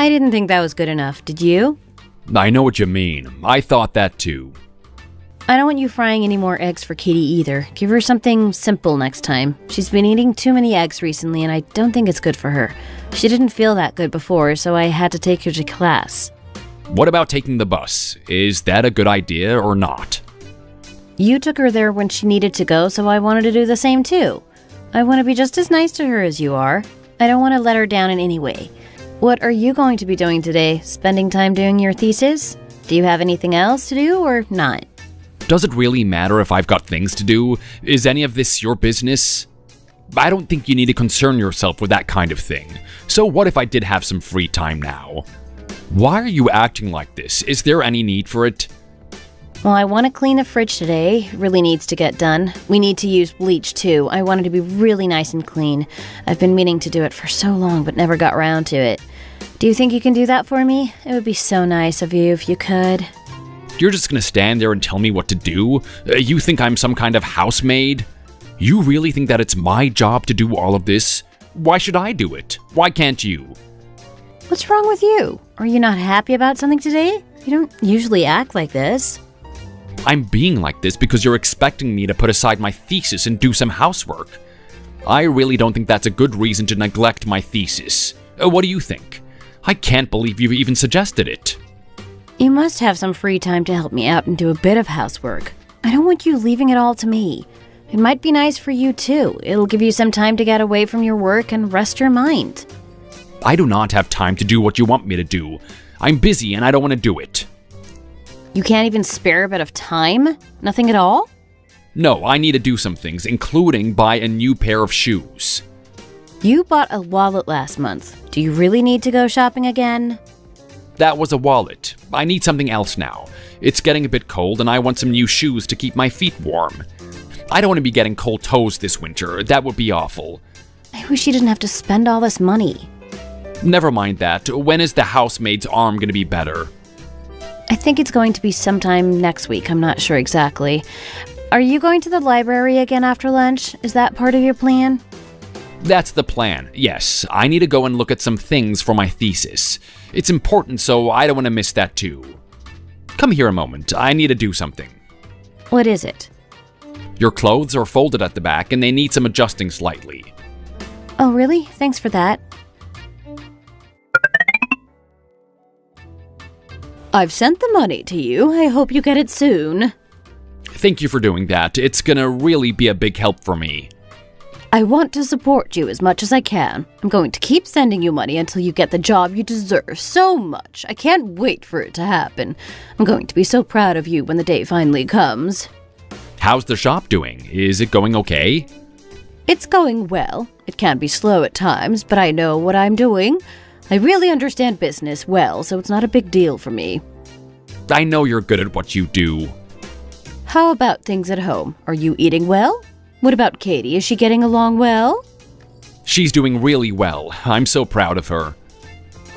I didn't think that was good enough, did you? I know what you mean. I thought that too. I don't want you frying any more eggs for Katie either. Give her something simple next time. She's been eating too many eggs recently and I don't think it's good for her. She didn't feel that good before, so I had to take her to class. What about taking the bus? Is that a good idea or not? You took her there when she needed to go, so I wanted to do the same too. I want to be just as nice to her as you are. I don't want to let her down in any way. What are you going to be doing today? Spending time doing your thesis? Do you have anything else to do or not? Does it really matter if I've got things to do? Is any of this your business? I don't think you need to concern yourself with that kind of thing. So what if I did have some free time now? Why are you acting like this? Is there any need for it? Well, I want to clean the fridge today. It really needs to get done. We need to use bleach too. I want it to be really nice and clean. I've been meaning to do it for so long but never got around to it. Do you think you can do that for me? It would be so nice of you if you could. You're just gonna stand there and tell me what to do? You think I'm some kind of housemaid? You really think that it's my job to do all of this? Why should I do it? Why can't you? What's wrong with you? Are you not happy about something today? You don't usually act like this. I'm being like this because you're expecting me to put aside my thesis and do some housework. I really don't think that's a good reason to neglect my thesis. What do you think? I can't believe you've even suggested it. You must have some free time to help me out and do a bit of housework. I don't want you leaving it all to me. It might be nice for you too. It'll give you some time to get away from your work and rest your mind. I do not have time to do what you want me to do. I'm busy and I don't want to do it. You can't even spare a bit of time? Nothing at all? No, I need to do some things, including buy a new pair of shoes. You bought a wallet last month. Do you really need to go shopping again? That was a wallet. I need something else now. It's getting a bit cold and I want some new shoes to keep my feet warm. I don't want to be getting cold toes this winter. That would be awful. I wish you didn't have to spend all this money. Never mind that. When is the housemaid's arm going to be better? I think it's going to be sometime next week. I'm not sure exactly. Are you going to the library again after lunch? Is that part of your plan? That's the plan, yes. I need to go and look at some things for my thesis. It's important, so I don't want to miss that too. Come here a moment. I need to do something. What is it? Your clothes are folded at the back and they need some adjusting slightly. Oh, really? Thanks for that. I've sent the money to you. I hope you get it soon. Thank you for doing that. It's gonna really be a big help for me. I want to support you as much as I can. I'm going to keep sending you money until you get the job you deserve so much. I can't wait for it to happen. I'm going to be so proud of you when the day finally comes. How's the shop doing? Is it going okay? It's going well. It can be slow at times, but I know what I'm doing. I really understand business well, so it's not a big deal for me. I know you're good at what you do. How about things at home? Are you eating well? What about Katie? Is she getting along well? She's doing really well. I'm so proud of her.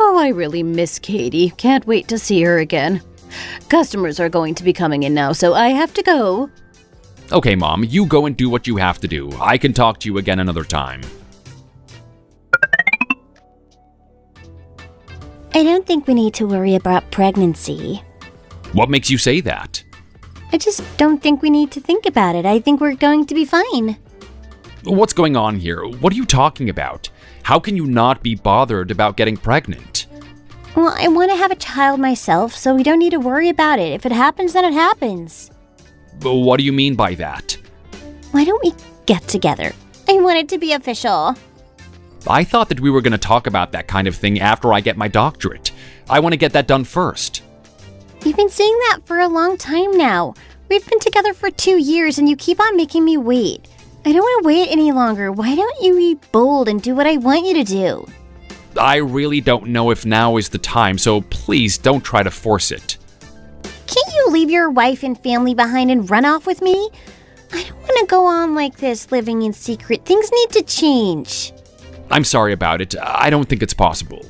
Oh, I really miss Katie. Can't wait to see her again. Customers are going to be coming in now, so I have to go. Okay, Mom, you go and do what you have to do. I can talk to you again another time. I don't think we need to worry about pregnancy. What makes you say that? I just don't think we need to think about it. I think we're going to be fine. What's going on here? What are you talking about? How can you not be bothered about getting pregnant? Well, I want to have a child myself, so we don't need to worry about it. If it happens, then it happens. What do you mean by that? Why don't we get together? I want it to be official. I thought that we were going to talk about that kind of thing after I get my doctorate. I want to get that done first. You've been saying that for a long time now. We've been together for 2 years and you keep on making me wait. I don't want to wait any longer. Why don't you be bold and do what I want you to do? I really don't know if now is the time, so please don't try to force it. Can't you leave your wife and family behind and run off with me? I don't want to go on like this, living in secret. Things need to change. I'm sorry about it. I don't think it's possible.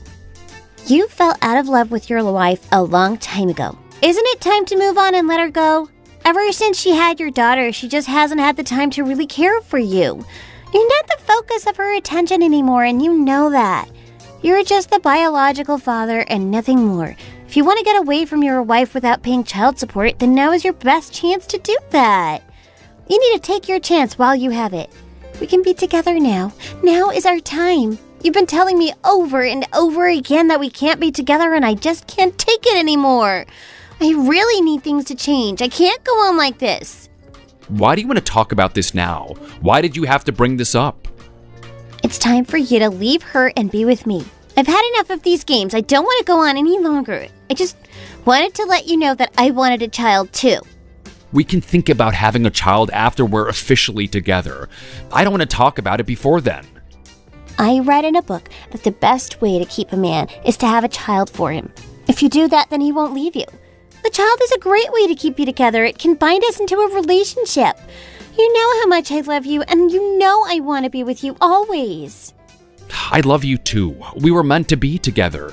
You fell out of love with your wife a long time ago. Isn't it time to move on and let her go? Ever since she had your daughter, she just hasn't had the time to really care for you. You're not the focus of her attention anymore, and you know that. You're just the biological father and nothing more. If you want to get away from your wife without paying child support, then now is your best chance to do that. You need to take your chance while you have it. We can be together now. Now is our time. You've been telling me over and over again that we can't be together, and I just can't take it anymore. I really need things to change. I can't go on like this. Why do you want to talk about this now? Why did you have to bring this up? It's time for you to leave her and be with me. I've had enough of these games. I don't want to go on any longer. I just wanted to let you know that I wanted a child too. We can think about having a child after we're officially together. I don't want to talk about it before then. I read in a book that the best way to keep a man is to have a child for him. If you do that, then he won't leave you. The child is a great way to keep you together. It can bind us into a relationship. You know how much I love you, and you know I want to be with you always. I love you too. We were meant to be together.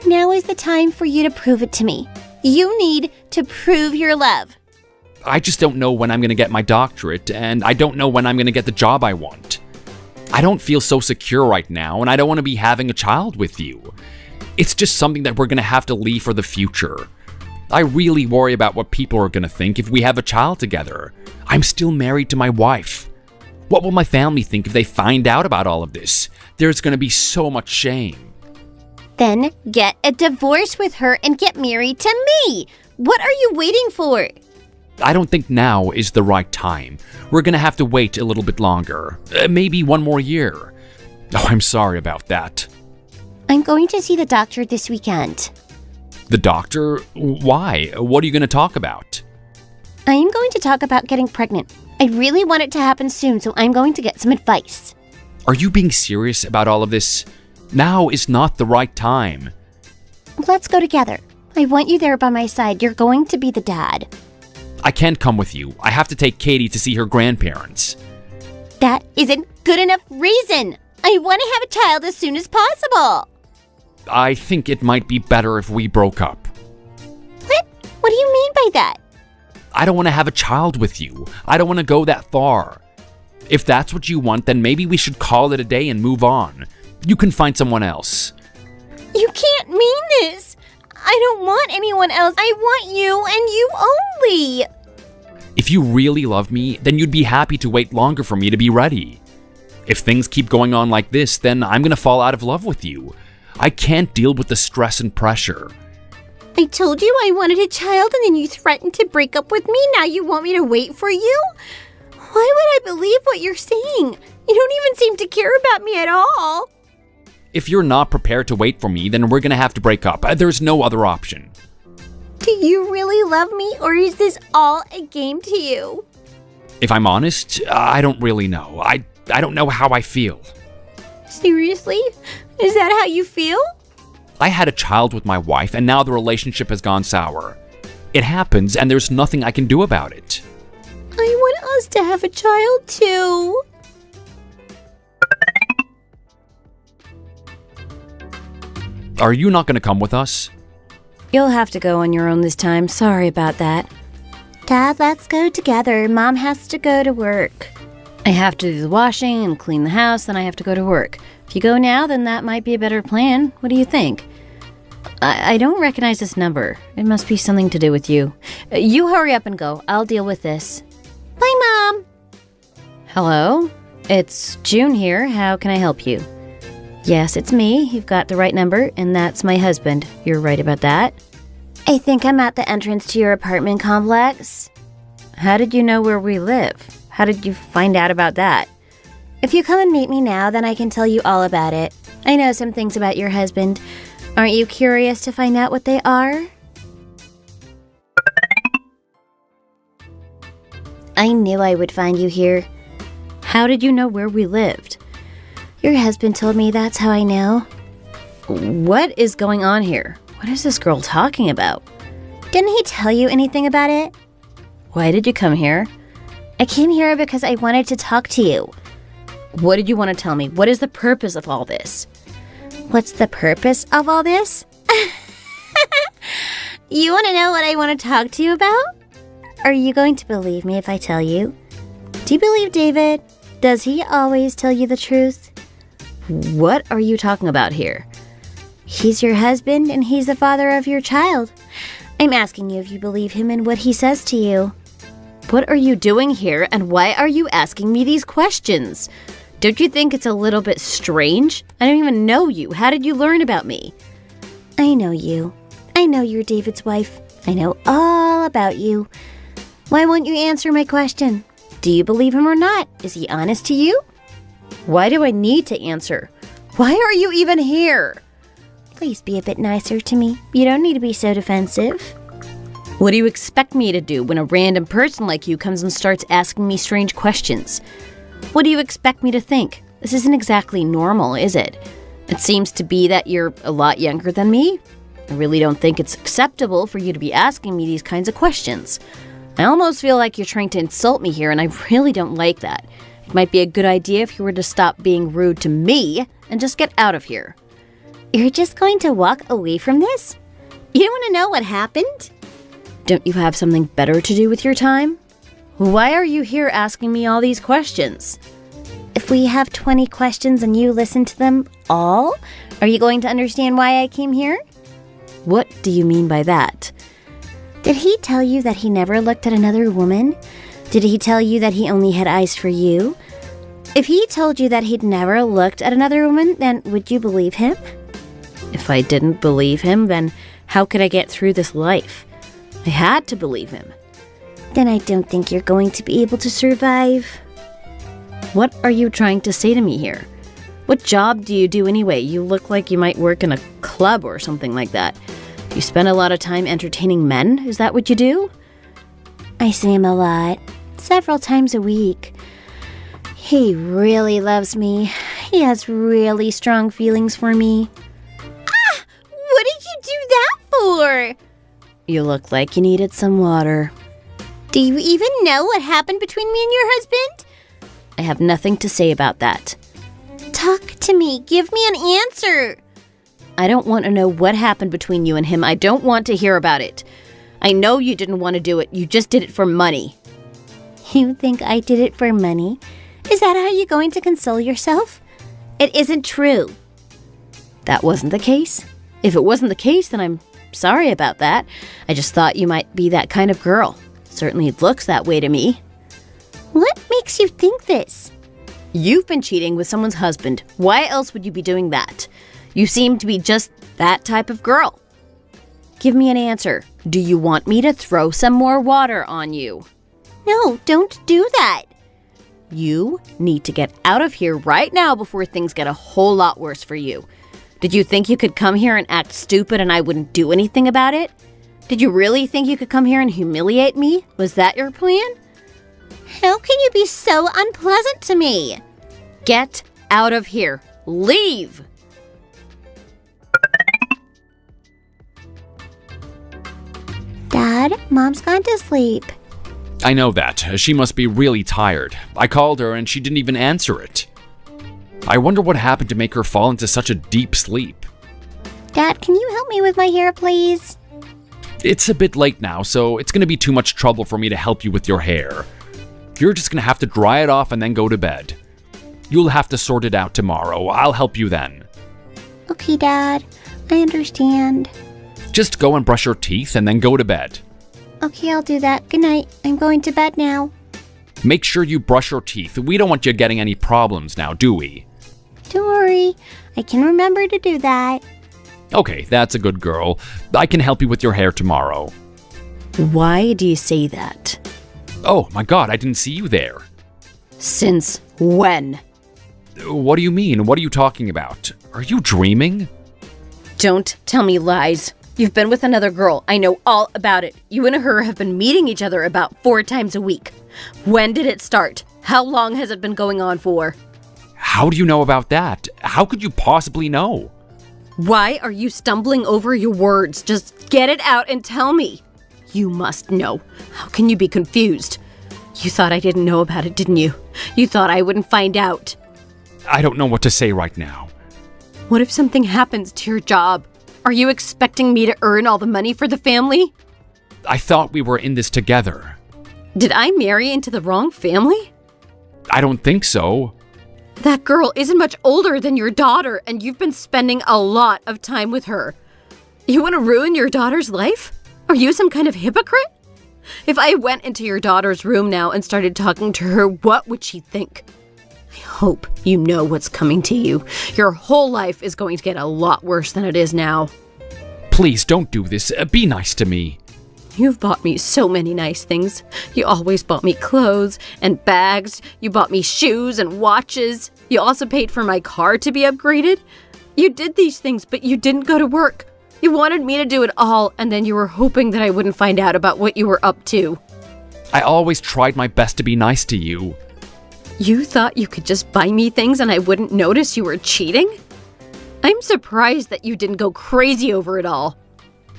Now is the time for you to prove it to me. You need to prove your love. I just don't know when I'm going to get my doctorate, and I don't know when I'm going to get the job I want. I don't feel so secure right now, and I don't want to be having a child with you. It's just something that we're going to have to leave for the future. I really worry about what people are going to think if we have a child together. I'm still married to my wife. What will my family think if they find out about all of this? There's going to be so much shame. Then get a divorce with her and get married to me. What are you waiting for? I don't think now is the right time. We're going to have to wait a little bit longer. Maybe one more year. Oh, I'm sorry about that. I'm going to see the doctor this weekend. The doctor? Why? What are you going to talk about? I am going to talk about getting pregnant. I really want it to happen soon, so I'm going to get some advice. Are you being serious about all of this? Now is not the right time. Let's go together. I want you there by my side. You're going to be the dad. I can't come with you. I have to take Katie to see her grandparents. That isn't good enough reason. I want to have a child as soon as possible. I think it might be better if we broke up. What? What do you mean by that? I don't want to have a child with you. I don't want to go that far. If that's what you want, then maybe we should call it a day and move on. You can find someone else. You can't mean this. I don't want anyone else. I want you and you only. If you really love me, then you'd be happy to wait longer for me to be ready. If things keep going on like this, then I'm going to fall out of love with you. I can't deal with the stress and pressure. I told you I wanted a child and then you threatened to break up with me. Now you want me to wait for you? Why would I believe what you're saying? You don't even seem to care about me at all. If you're not prepared to wait for me, then we're going to have to break up. There's no other option. Do you really love me, or is this all a game to you? If I'm honest, I don't really know. I don't know how I feel. Seriously? Is that how you feel? I had a child with my wife, and now the relationship has gone sour. It happens, and there's nothing I can do about it. I want us to have a child too. Are you not going to come with us? You'll have to go on your own this time. Sorry about that. Dad, let's go together. Mom has to go to work. I have to do the washing and clean the house, then I have to go to work. If you go now, then that might be a better plan. What do you think? I don't recognize this number. It must be something to do with you. You hurry up and go. I'll deal with this. Bye, Mom. Hello? It's June here. How can I help you? Yes, it's me. You've got the right number, and that's my husband. You're right about that. I think I'm at the entrance to your apartment complex. How did you know where we live? How did you find out about that? If you come and meet me now, then I can tell you all about it. I know some things about your husband. Aren't you curious to find out what they are? I knew I would find you here. How did you know where we lived? Your husband told me, that's how I know. What is going on here? What is this girl talking about? Didn't he tell you anything about it? Why did you come here? I came here because I wanted to talk to you. What did you want to tell me? What is the purpose of all this? What's the purpose of all this? You want to know what I want to talk to you about? Are you going to believe me if I tell you? Do you believe David? Does he always tell you the truth? What are you talking about here? He's your husband and he's the father of your child. I'm asking you if you believe him and what he says to you. What are you doing here, and why are you asking me these questions? Don't you think it's a little bit strange? I don't even know you. How did you learn about me? I know you. I know you're David's wife. I know all about you. Why won't you answer my question? Do you believe him or not? Is he honest to you? Why do I need to answer? Why are you even here? Please be a bit nicer to me. You don't need to be so defensive. What do you expect me to do when a random person like you comes and starts asking me strange questions? What do you expect me to think? This isn't exactly normal, is it? It seems to be that you're a lot younger than me. I really don't think it's acceptable for you to be asking me these kinds of questions. I almost feel like you're trying to insult me here, and I really don't like that. It might be a good idea if you were to stop being rude to me and just get out of here. You're just going to walk away from this? You don't want to know what happened? Don't you have something better to do with your time? Why are you here asking me all these questions? If we have 20 questions and you listen to them all, are you going to understand why I came here? What do you mean by that? Did he tell you that he never looked at another woman? Did he tell you that he only had eyes for you? If he told you that he'd never looked at another woman, then would you believe him? If I didn't believe him, then how could I get through this life? I had to believe him. Then I don't think you're going to be able to survive. What are you trying to say to me here? What job do you do anyway? You look like you might work in a club or something like that. You spend a lot of time entertaining men? Is that what you do? I see him a lot. Several times a week. He really loves me. He has really strong feelings for me. Ah! What did you do that for? You look like you needed some water. Do you even know what happened between me and your husband? I have nothing to say about that. Talk to me. Give me an answer. I don't want to know what happened between you and him. I don't want to hear about it. I know you didn't want to do it. You just did it for money. You think I did it for money? Is that how you're going to console yourself? It isn't true. That wasn't the case? If it wasn't the case, then I'm sorry about that. I just thought you might be that kind of girl. Certainly it looks that way to me. What makes you think this? You've been cheating with someone's husband. Why else would you be doing that? You seem to be just that type of girl. Give me an answer. Do you want me to throw some more water on you? No, don't do that. You need to get out of here right now before things get a whole lot worse for you. Did you think you could come here and act stupid and I wouldn't do anything about it? Did you really think you could come here and humiliate me? Was that your plan? How can you be so unpleasant to me? Get out of here. Leave! Dad, Mom's gone to sleep. I know that. She must be really tired. I called her and she didn't even answer it. I wonder what happened to make her fall into such a deep sleep. Dad, can you help me with my hair, please? It's a bit late now, so it's going to be too much trouble for me to help you with your hair. You're just going to have to dry it off and then go to bed. You'll have to sort it out tomorrow. I'll help you then. Okay, Dad. I understand. Just go and brush your teeth and then go to bed. Okay, I'll do that. Good night. I'm going to bed now. Make sure you brush your teeth. We don't want you getting any problems now, do we? Don't worry. I can remember to do that. Okay, that's a good girl. I can help you with your hair tomorrow. Why do you say that? Oh my god, I didn't see you there. Since when? What do you mean? What are you talking about? Are you dreaming? Don't tell me lies. You've been with another girl. I know all about it. You and her have been meeting each other about 4 times a week. When did it start? How long has it been going on for? How do you know about that? How could you possibly know? Why are you stumbling over your words? Just get it out and tell me. You must know. How can you be confused? You thought I didn't know about it, didn't you? You thought I wouldn't find out. I don't know what to say right now. What if something happens to your job? Are you expecting me to earn all the money for the family? I thought we were in this together. Did I marry into the wrong family? I don't think so. That girl isn't much older than your daughter, and you've been spending a lot of time with her. You want to ruin your daughter's life? Are you some kind of hypocrite? If I went into your daughter's room now and started talking to her, what would she think? I hope you know what's coming to you. Your whole life is going to get a lot worse than it is now. Please don't do this. Be nice to me. You've bought me so many nice things. You always bought me clothes and bags. You bought me shoes and watches. You also paid for my car to be upgraded. You did these things, but you didn't go to work. You wanted me to do it all, and then you were hoping that I wouldn't find out about what you were up to. I always tried my best to be nice to you. You thought you could just buy me things and I wouldn't notice you were cheating? I'm surprised that you didn't go crazy over it all.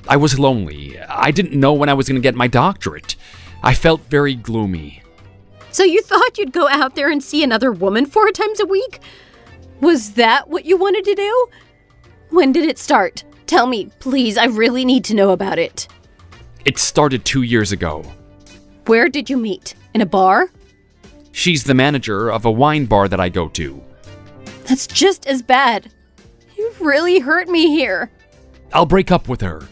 I was lonely. I didn't know when I was going to get my doctorate. I felt very gloomy. So you thought you'd go out there and see another woman 4 times a week? Was that what you wanted to do? When did it start? Tell me, please, I really need to know about it. It started 2 years ago. Where did you meet? In a bar? She's the manager of a wine bar that I go to. That's just as bad. You've really hurt me here. I'll break up with her.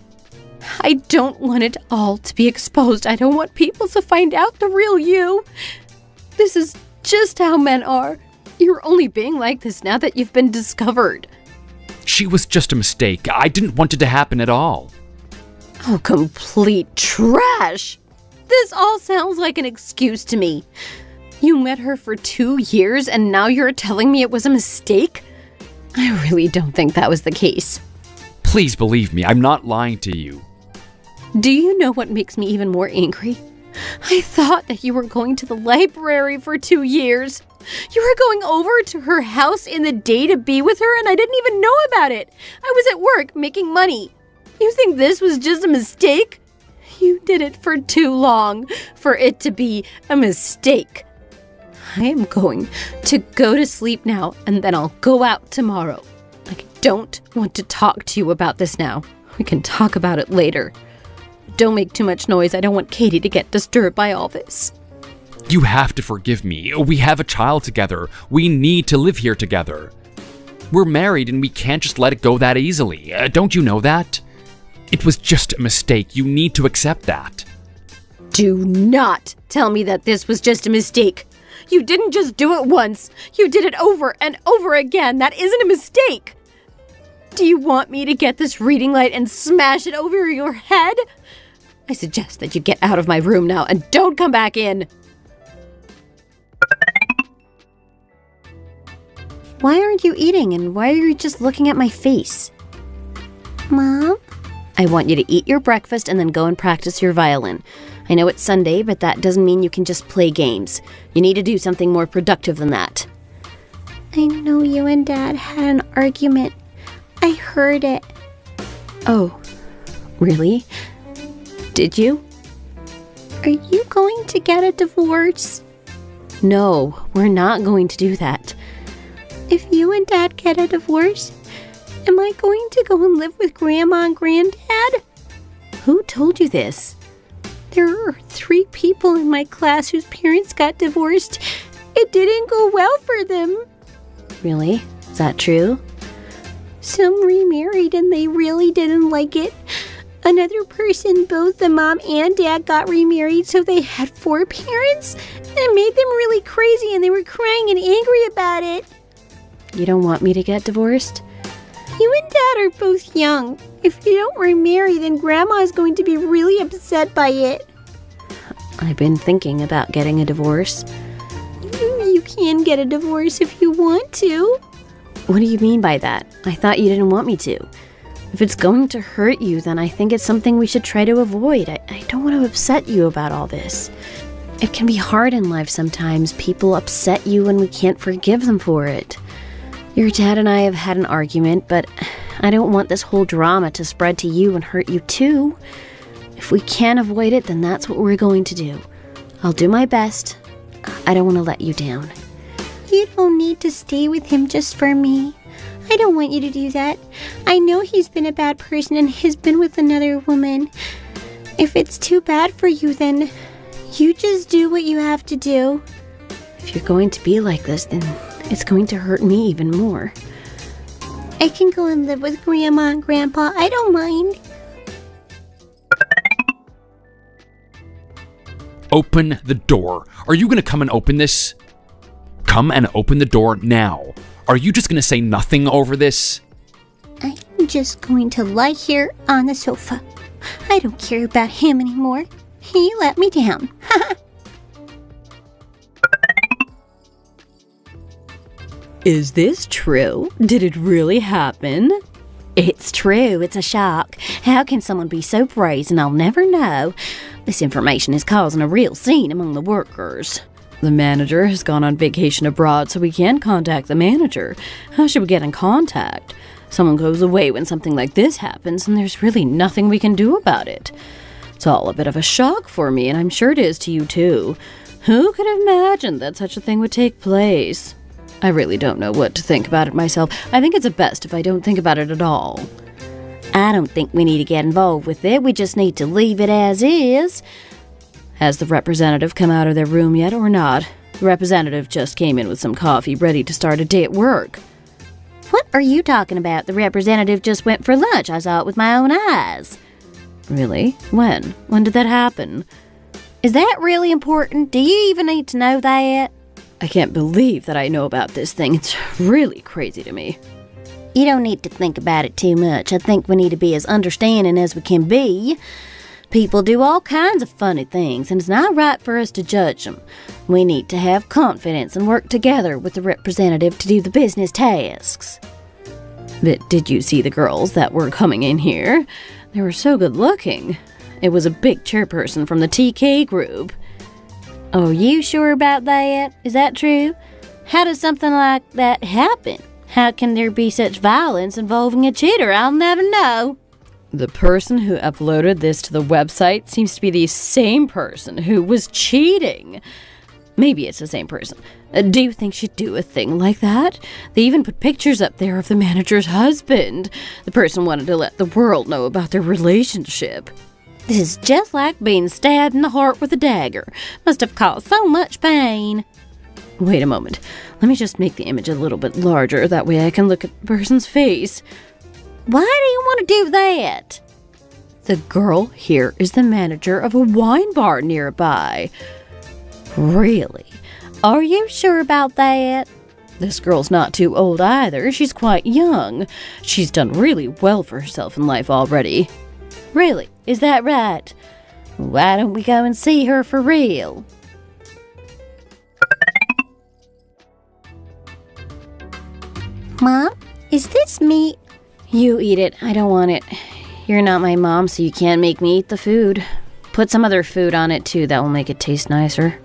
I don't want it all to be exposed. I don't want people to find out the real you. This is just how men are. You're only being like this now that you've been discovered. She was just a mistake. I didn't want it to happen at all. Oh, complete trash. This all sounds like an excuse to me. You met her for 2 years and now you're telling me it was a mistake? I really don't think that was the case. Please believe me, I'm not lying to you. Do you know what makes me even more angry? I thought that you were going to the library for 2 years. You were going over to her house in the day to be with her and I didn't even know about it. I was at work making money. You think this was just a mistake? You did it for too long for it to be a mistake. I am going to go to sleep now and then I'll go out tomorrow. I don't want to talk to you about this now. We can talk about it later. Don't make too much noise. I don't want Katie to get disturbed by all this. You have to forgive me. We have a child together. We need to live here together. We're married and we can't just let it go that easily. Don't you know that? It was just a mistake. You need to accept that. Do not tell me that this was just a mistake. You didn't just do it once. You did it over and over again. That isn't a mistake. Do you want me to get this reading light and smash it over your head? I suggest that you get out of my room now and don't come back in. Why aren't you eating and why are you just looking at my face? Mom? I want you to eat your breakfast and then go and practice your violin. I know it's Sunday, but that doesn't mean you can just play games. You need to do something more productive than that. I know you and Dad had an argument. I heard it. Oh, really? Did you? Are you going to get a divorce? No, we're not going to do that. If you and Dad get a divorce, am I going to go and live with Grandma and Granddad? Who told you this? There are 3 people in my class whose parents got divorced. It didn't go well for them. Really? Is that true? Some remarried and they really didn't like it. Another person, both the mom and dad got remarried, so they had 4 parents. It made them really crazy and they were crying and angry about it. You don't want me to get divorced? You and Dad are both young. If you don't remarry, then Grandma is going to be really upset by it. I've been thinking about getting a divorce. You can get a divorce if you want to. What do you mean by that? I thought you didn't want me to. If it's going to hurt you, then I think it's something we should try to avoid. I don't want to upset you about all this. It can be hard in life sometimes. People upset you and we can't forgive them for it. Your dad and I have had an argument, but I don't want this whole drama to spread to you and hurt you too. If we can't avoid it, then that's what we're going to do. I'll do my best. I don't want to let you down. You don't need to stay with him just for me. I don't want you to do that. I know he's been a bad person and has been with another woman. If it's too bad for you, then you just do what you have to do. If you're going to be like this, then It's going to hurt me even more. I can go and live with Grandma and Grandpa. I don't mind. Open the door. Are you going to come and open this? Come and open the door now. Are you just going to say nothing over this? I'm just going to lie here on the sofa. I don't care about him anymore. He let me down. Is this true? Did it really happen? It's true. It's a shock. How can someone be so brazen? I'll never know. This information is causing a real scene among the workers. The manager has gone on vacation abroad, so we can't contact the manager. How should we get in contact? Someone goes away when something like this happens, and there's really nothing we can do about it. It's all a bit of a shock for me, and I'm sure it is to you too. Who could have imagined that such a thing would take place? I really don't know what to think about it myself. I think it's best if I don't think about it at all. I don't think we need to get involved with it. We just need to leave it as is. Has the representative come out of their room yet or not? The representative just came in with some coffee, ready to start a day at work. What are you talking about? The representative just went for lunch. I saw it with my own eyes. Really? When? When did that happen? Is that really important? Do you even need to know that? I can't believe that I know about this thing. It's really crazy to me. You don't need to think about it too much. I think we need to be as understanding as we can be. People do all kinds of funny things, and it's not right for us to judge them. We need to have confidence and work together with the representative to do the business tasks. But did you see the girls that were coming in here? They were so good looking. It was a big chairperson from the TK group. Are you sure about that? Is that true? How does something like that happen? How can there be such violence involving a cheater? I'll never know. The person who uploaded this to the website seems to be the same person who was cheating. Maybe it's the same person. Do you think she'd do a thing like that? They even put pictures up there of the manager's husband. The person wanted to let the world know about their relationship. This is just like being stabbed in the heart with a dagger. Must have caused so much pain. Wait a moment. Let me just make the image a little bit larger. That way I can look at the person's face. Why do you want to do that? The girl here is the manager of a wine bar nearby. Really? Are you sure about that? This girl's not too old either. She's quite young. She's done really well for herself in life already. Really? Is that right? Why don't we go and see her for real? Mom, is this meat? You eat it. I don't want it. You're not my mom, so you can't make me eat the food. Put some other food on it, too. That will make it taste nicer.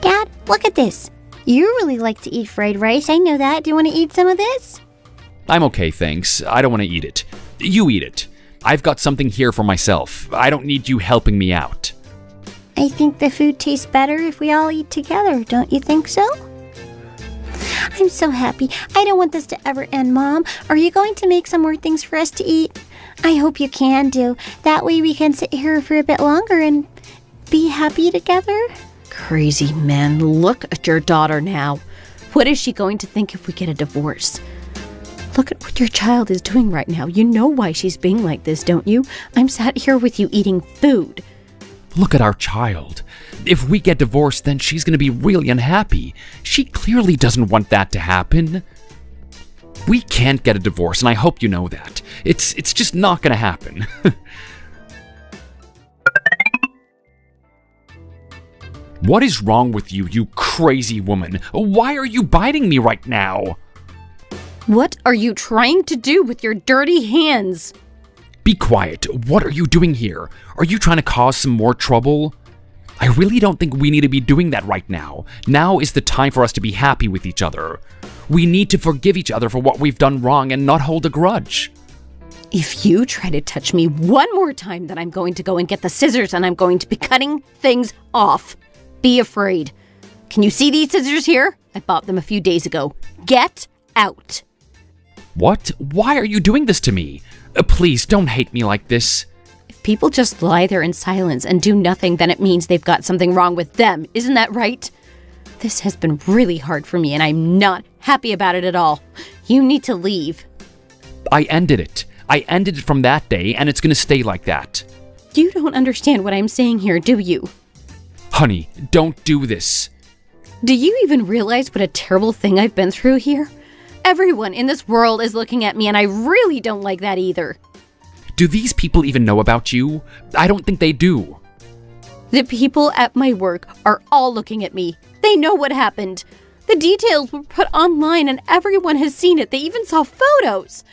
Dad, look at this. You really like to eat fried rice. I know that. Do you want to eat some of this? I'm okay, thanks. I don't want to eat it. You eat it. I've got something here for myself. I don't need you helping me out. I think the food tastes better if we all eat together. Don't you think so? I'm so happy. I don't want this to ever end, Mom. Are you going to make some more things for us to eat? I hope you can do. That way we can sit here for a bit longer and be happy together. Crazy man, look at your daughter now. What is she going to think if we get a divorce? Look at what your child is doing right now. You know why she's being like this, don't you? I'm sat here with you eating food. Look at our child. If we get divorced, then she's going to be really unhappy. She clearly doesn't want that to happen. We can't get a divorce, and I hope you know that. It's just not going to happen. What is wrong with you, you crazy woman? Why are you biting me right now? What are you trying to do with your dirty hands? Be quiet. What are you doing here? Are you trying to cause some more trouble? I really don't think we need to be doing that right now. Now is the time for us to be happy with each other. We need to forgive each other for what we've done wrong and not hold a grudge. If you try to touch me one more time, then I'm going to go and get the scissors and I'm going to be cutting things off. Be afraid. Can you see these scissors here? I bought them a few days ago. Get out. What? Why are you doing this to me? Please don't hate me like this. If people just lie there in silence and do nothing, then it means they've got something wrong with them. Isn't that right? This has been really hard for me and I'm not happy about it at all. You need to leave. I ended it. I ended it from that day, and it's gonna stay like that. You don't understand what I'm saying here, do you? Honey, don't do this. Do you even realize what a terrible thing I've been through here? Everyone in this world is looking at me and I really don't like that either. Do these people even know about you? I don't think they do. The people at my work are all looking at me. They know what happened. The details were put online and everyone has seen it. They even saw photos.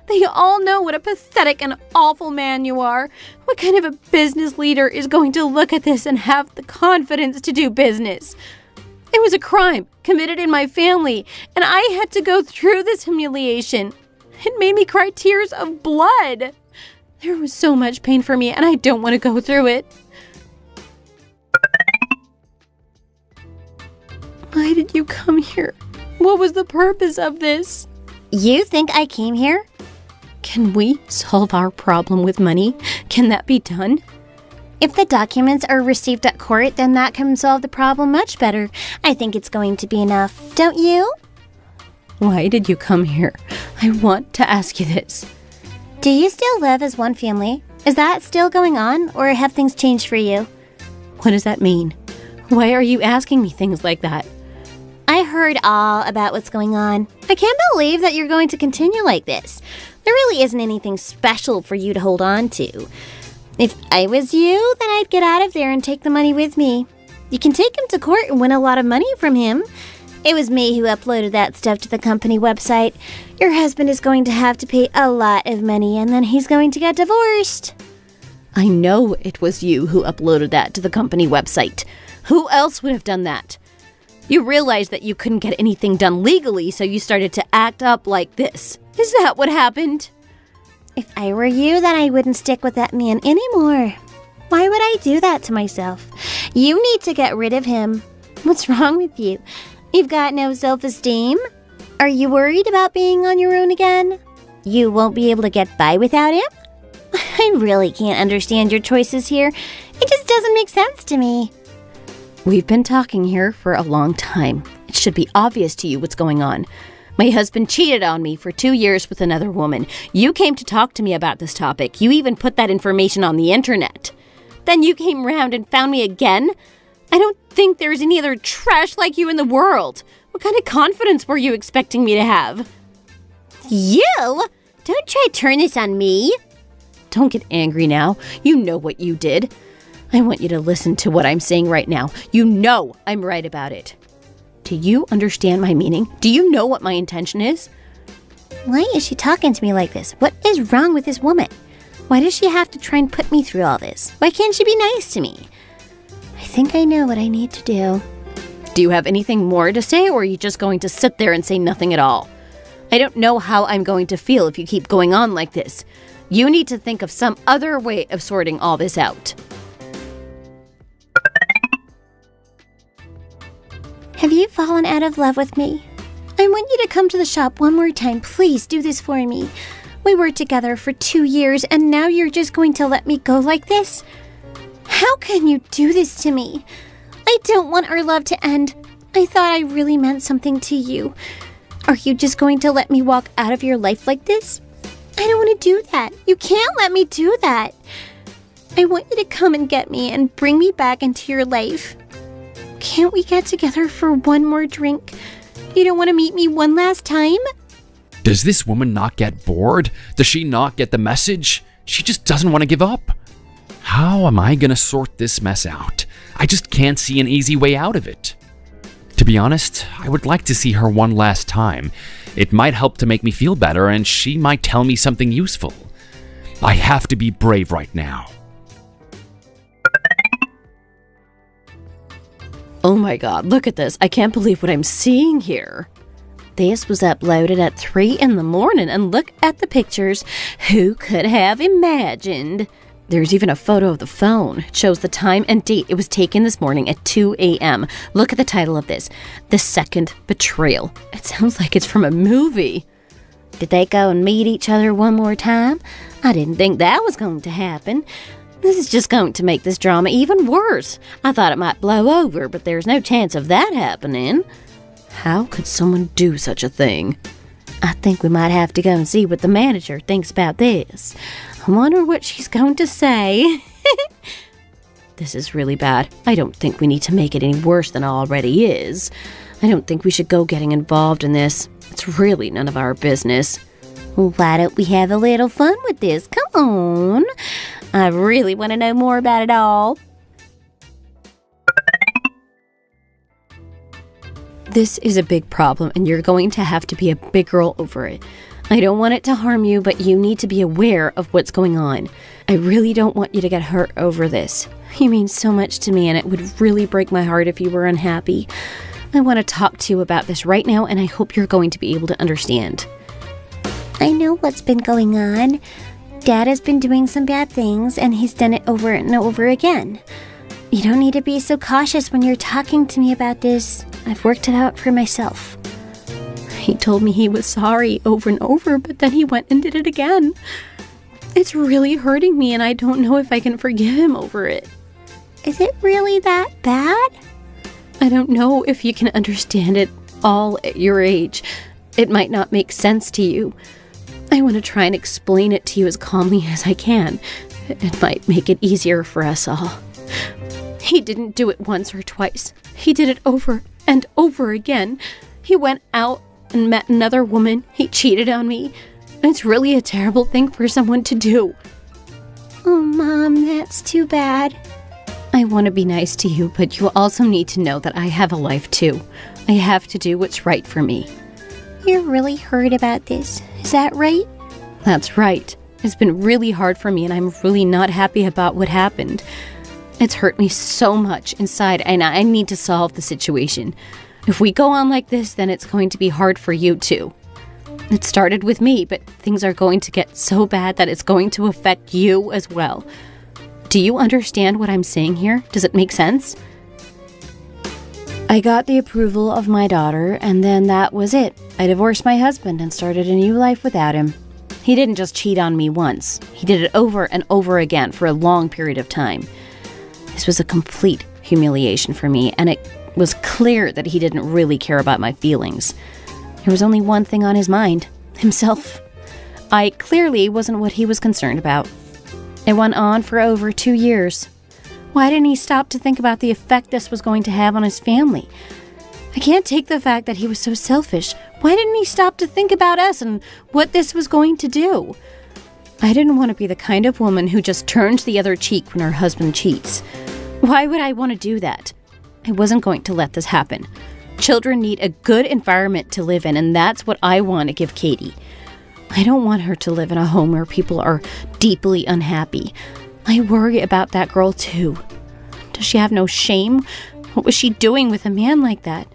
They all know what a pathetic and awful man you are. What kind of a business leader is going to look at this and have the confidence to do business? It was a crime committed in my family, and I had to go through this humiliation. It made me cry tears of blood. There was so much pain for me, and I don't want to go through it. Why did you come here? What was the purpose of this? You think I came here? Can we solve our problem with money? Can that be done? If the documents are received at court, then that can solve the problem much better. I think it's going to be enough, don't you? Why did you come here? I want to ask you this. Do you still live as one family? Is that still going on, or have things changed for you? What does that mean? Why are you asking me things like that? I heard all about what's going on. I can't believe that you're going to continue like this. There really isn't anything special for you to hold on to. If I was you, then I'd get out of there and take the money with me. You can take him to court and win a lot of money from him. It was me who uploaded that stuff to the company website. Your husband is going to have to pay a lot of money and then he's going to get divorced. I know it was you who uploaded that to the company website. Who else would have done that? You realized that you couldn't get anything done legally, so you started to act up like this. Is that what happened? If I were you, then I wouldn't stick with that man anymore. Why would I do that to myself? You need to get rid of him. What's wrong with you? You've got no self-esteem? Are you worried about being on your own again? You won't be able to get by without him? I really can't understand your choices here. It just doesn't make sense to me. We've been talking here for a long time. It should be obvious to you what's going on. My husband cheated on me for 2 years with another woman. You came to talk to me about this topic. You even put that information on the internet. Then you came round and found me again? I don't think there's any other trash like you in the world. What kind of confidence were you expecting me to have? You? Don't try to turn this on me. Don't get angry now. You know what you did. I want you to listen to what I'm saying right now. You know I'm right about it. Do you understand my meaning? Do you know what my intention is? Why is she talking to me like this? What is wrong with this woman? Why does she have to try and put me through all this? Why can't she be nice to me? I think I know what I need to do. Do you have anything more to say, or are you just going to sit there and say nothing at all? I don't know how I'm going to feel if you keep going on like this. You need to think of some other way of sorting all this out. Have you fallen out of love with me? I want you to come to the shop one more time. Please do this for me. We were together for 2 years and now you're just going to let me go like this? How can you do this to me? I don't want our love to end. I thought I really meant something to you. Are you just going to let me walk out of your life like this? I don't want to do that. You can't let me do that. I want you to come and get me and bring me back into your life. Can't we get together for one more drink? You don't want to meet me one last time? Does this woman not get bored? Does she not get the message? She just doesn't want to give up. How am I gonna sort this mess out? I just can't see an easy way out of it. To be honest, I would like to see her one last time. It might help to make me feel better, and she might tell me something useful. I have to be brave right now. Oh my god, look at this. I can't believe what I'm seeing here. This was uploaded at 3 in the morning, and look at the pictures. Who could have imagined? There's even a photo of the phone. It shows the time and date. It was taken this morning at 2 a.m. Look at the title of this. The Second Betrayal. It sounds like it's from a movie. Did they go and meet each other one more time? I didn't think that was going to happen. This is just going to make this drama even worse. I thought it might blow over, but there's no chance of that happening. How could someone do such a thing? I think we might have to go and see what the manager thinks about this. I wonder what she's going to say. This is really bad. I don't think we need to make it any worse than it already is. I don't think we should go getting involved in this. It's really none of our business. Why don't we have a little fun with this? Come on. I really want to know more about it all. This is a big problem, and you're going to have to be a big girl over it. I don't want it to harm you, but you need to be aware of what's going on. I really don't want you to get hurt over this. You mean so much to me, and it would really break my heart if you were unhappy. I want to talk to you about this right now, and I hope you're going to be able to understand. I know what's been going on. Dad has been doing some bad things, and he's done it over and over again. You don't need to be so cautious when you're talking to me about this. I've worked it out for myself. He told me he was sorry over and over, but then he went and did it again. It's really hurting me, and I don't know if I can forgive him over it. Is it really that bad? I don't know if you can understand it all at your age. It might not make sense to you. I want to try and explain it to you as calmly as I can. It might make it easier for us all. He didn't do it once or twice. He did it over and over again. He went out and met another woman. He cheated on me. It's really a terrible thing for someone to do. Oh, Mom, that's too bad. I want to be nice to you, but you also need to know that I have a life too. I have to do what's right for me. You're really hurt about this. Is that right? That's right. It's been really hard for me, and I'm really not happy about what happened. It's hurt me so much inside, and I need to solve the situation. If we go on like this, then it's going to be hard for you too. It started with me, but things are going to get so bad that it's going to affect you as well. Do you understand what I'm saying here? Does it make sense? I got the approval of my daughter, and then that was it. I divorced my husband and started a new life without him. He didn't just cheat on me once. He did it over and over again for a long period of time. This was a complete humiliation for me, and it was clear that he didn't really care about my feelings. There was only one thing on his mind: himself. I clearly wasn't what he was concerned about. It went on for over 2 years. Why didn't he stop to think about the effect this was going to have on his family? I can't take the fact that he was so selfish. Why didn't he stop to think about us and what this was going to do? I didn't want to be the kind of woman who just turns the other cheek when her husband cheats. Why would I want to do that? I wasn't going to let this happen. Children need a good environment to live in, and that's what I want to give Katie. I don't want her to live in a home where people are deeply unhappy. I worry about that girl too. Does she have no shame? What was she doing with a man like that?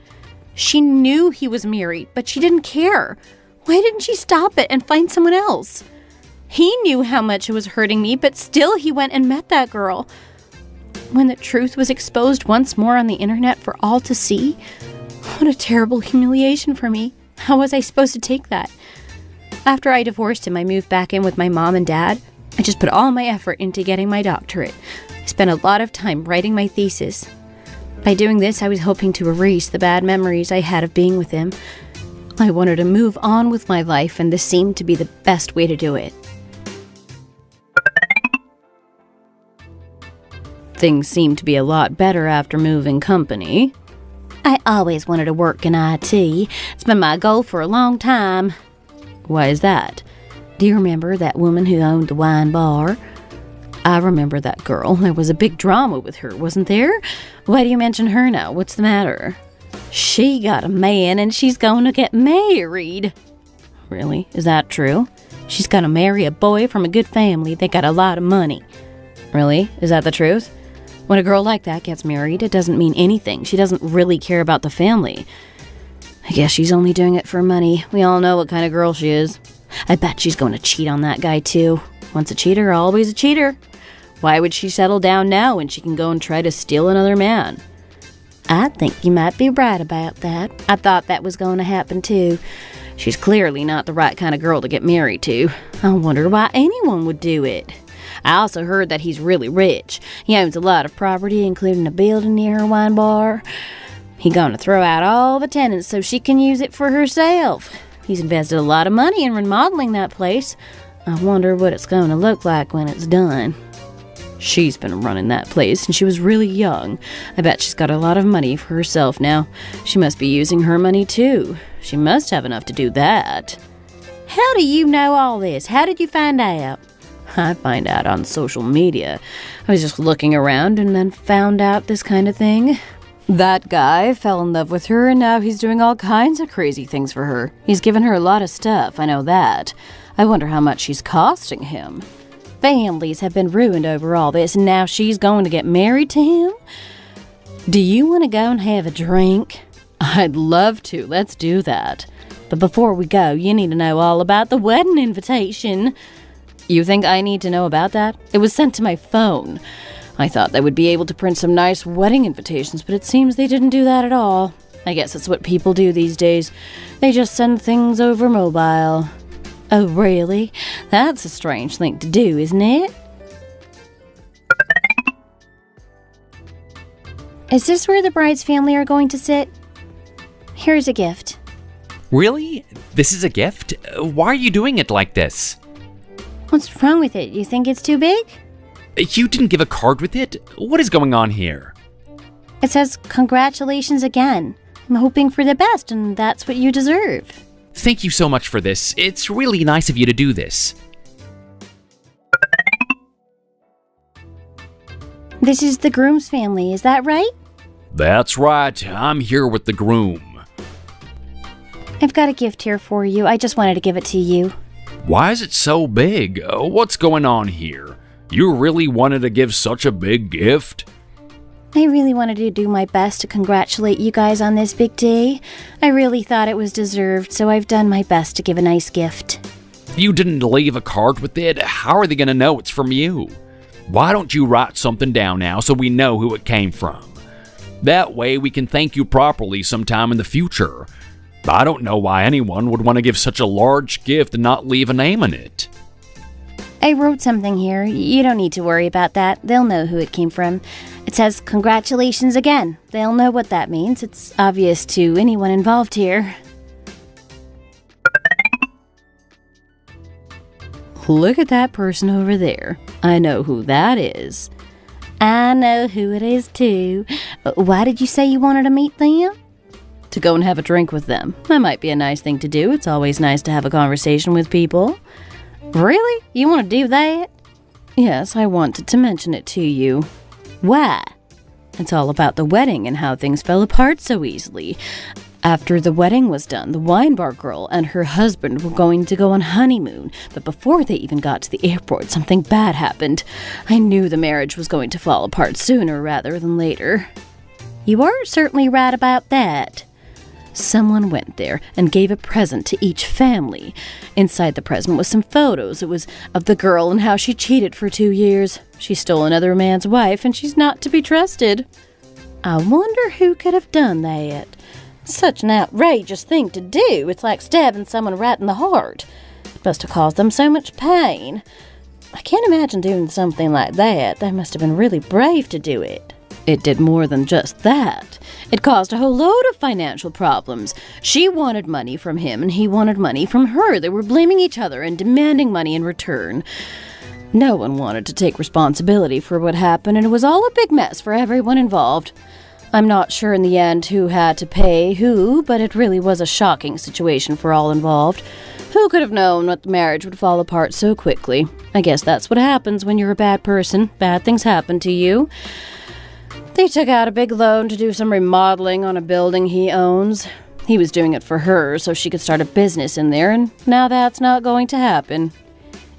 She knew he was married, but she didn't care. Why didn't she stop it and find someone else? He knew how much it was hurting me, but still he went and met that girl. When the truth was exposed once more on the internet for all to see, what a terrible humiliation for me. How was I supposed to take that? After I divorced him, I moved back in with my mom and dad. I just put all my effort into getting my doctorate. I spent a lot of time writing my thesis. By doing this, I was hoping to erase the bad memories I had of being with him. I wanted to move on with my life, and this seemed to be the best way to do it. Things seemed to be a lot better after moving company. I always wanted to work in IT. It's been my goal for a long time. Why is that? Do you remember that woman who owned the wine bar? I remember that girl. There was a big drama with her, wasn't there? Why do you mention her now? What's the matter? She got a man and she's going to get married. Really? Is that true? She's going to marry a boy from a good family. They got a lot of money. Really? Is that the truth? When a girl like that gets married, it doesn't mean anything. She doesn't really care about the family. I guess she's only doing it for money. We all know what kind of girl she is. I bet she's going to cheat on that guy too. Once a cheater, always a cheater. Why would she settle down now when she can go and try to steal another man? I think you might be right about that. I thought that was going to happen too. She's clearly not the right kind of girl to get married to. I wonder why anyone would do it. I also heard that he's really rich. He owns a lot of property, including a building near her wine bar. He's gonna throw out all the tenants so she can use it for herself. He's invested a lot of money in remodeling that place. I wonder what it's gonna look like when it's done. She's been running that place and she was really young. I bet she's got a lot of money for herself now. She must be using her money too. She must have enough to do that. How do you know all this? How did you find out? I find out on social media. I was just looking around and then found out this kind of thing. That guy fell in love with her and now he's doing all kinds of crazy things for her. He's given her a lot of stuff, I know that. I wonder how much she's costing him. Families have been ruined over all this and now she's going to get married to him? Do you want to go and have a drink? I'd love to. Let's do that. But before we go, you need to know all about the wedding invitation. You think I need to know about that? It was sent to my phone. I thought they would be able to print some nice wedding invitations, but it seems they didn't do that at all. I guess it's what people do these days. They just send things over mobile. Oh, really? That's a strange thing to do, isn't it? Is this where the bride's family are going to sit? Here's a gift. Really? This is a gift? Why are you doing it like this? What's wrong with it? You think it's too big? You didn't give a card with it? What is going on here? It says, congratulations again. I'm hoping for the best, and that's what you deserve. Thank you so much for this. It's really nice of you to do this. This is the groom's family, is that right? That's right. I'm here with the groom. I've got a gift here for you. I just wanted to give it to you. Why is it so big? What's going on here? You really wanted to give such a big gift? I really wanted to do my best to congratulate you guys on this big day. I really thought it was deserved, so I've done my best to give a nice gift. You didn't leave a card with it? How are they going to know it's from you? Why don't you write something down now so we know who it came from? That way we can thank you properly sometime in the future. I don't know why anyone would want to give such a large gift and not leave a name on it. I wrote something here. You don't need to worry about that. They'll know who it came from. It says, congratulations again. They'll know what that means. It's obvious to anyone involved here. Look at that person over there. I know who that is. I know who it is too. Why did you say you wanted to meet them? To go and have a drink with them. That might be a nice thing to do. It's always nice to have a conversation with people. Really? You want to do that? Yes, I wanted to mention it to you. Why? It's all about the wedding and how things fell apart so easily. After the wedding was done, the wine bar girl and her husband were going to go on honeymoon, but before they even got to the airport, something bad happened. I knew the marriage was going to fall apart sooner rather than later. You are certainly right about that. Someone went there and gave a present to each family. Inside the present was some photos. It was of the girl and how she cheated for 2 years. She stole another man's wife and she's not to be trusted. I wonder who could have done that. Such an outrageous thing to do. It's like stabbing someone right in the heart. It must have caused them so much pain. I can't imagine doing something like that. They must have been really brave to do it. It did more than just that. It caused a whole load of financial problems. She wanted money from him and he wanted money from her. They were blaming each other and demanding money in return. No one wanted to take responsibility for what happened, and it was all a big mess for everyone involved. I'm not sure in the end who had to pay who, but it really was a shocking situation for all involved. Who could have known that the marriage would fall apart so quickly? I guess that's what happens when you're a bad person. Bad things happen to you. They took out a big loan to do some remodeling on a building he owns. He was doing it for her so she could start a business in there, and now that's not going to happen.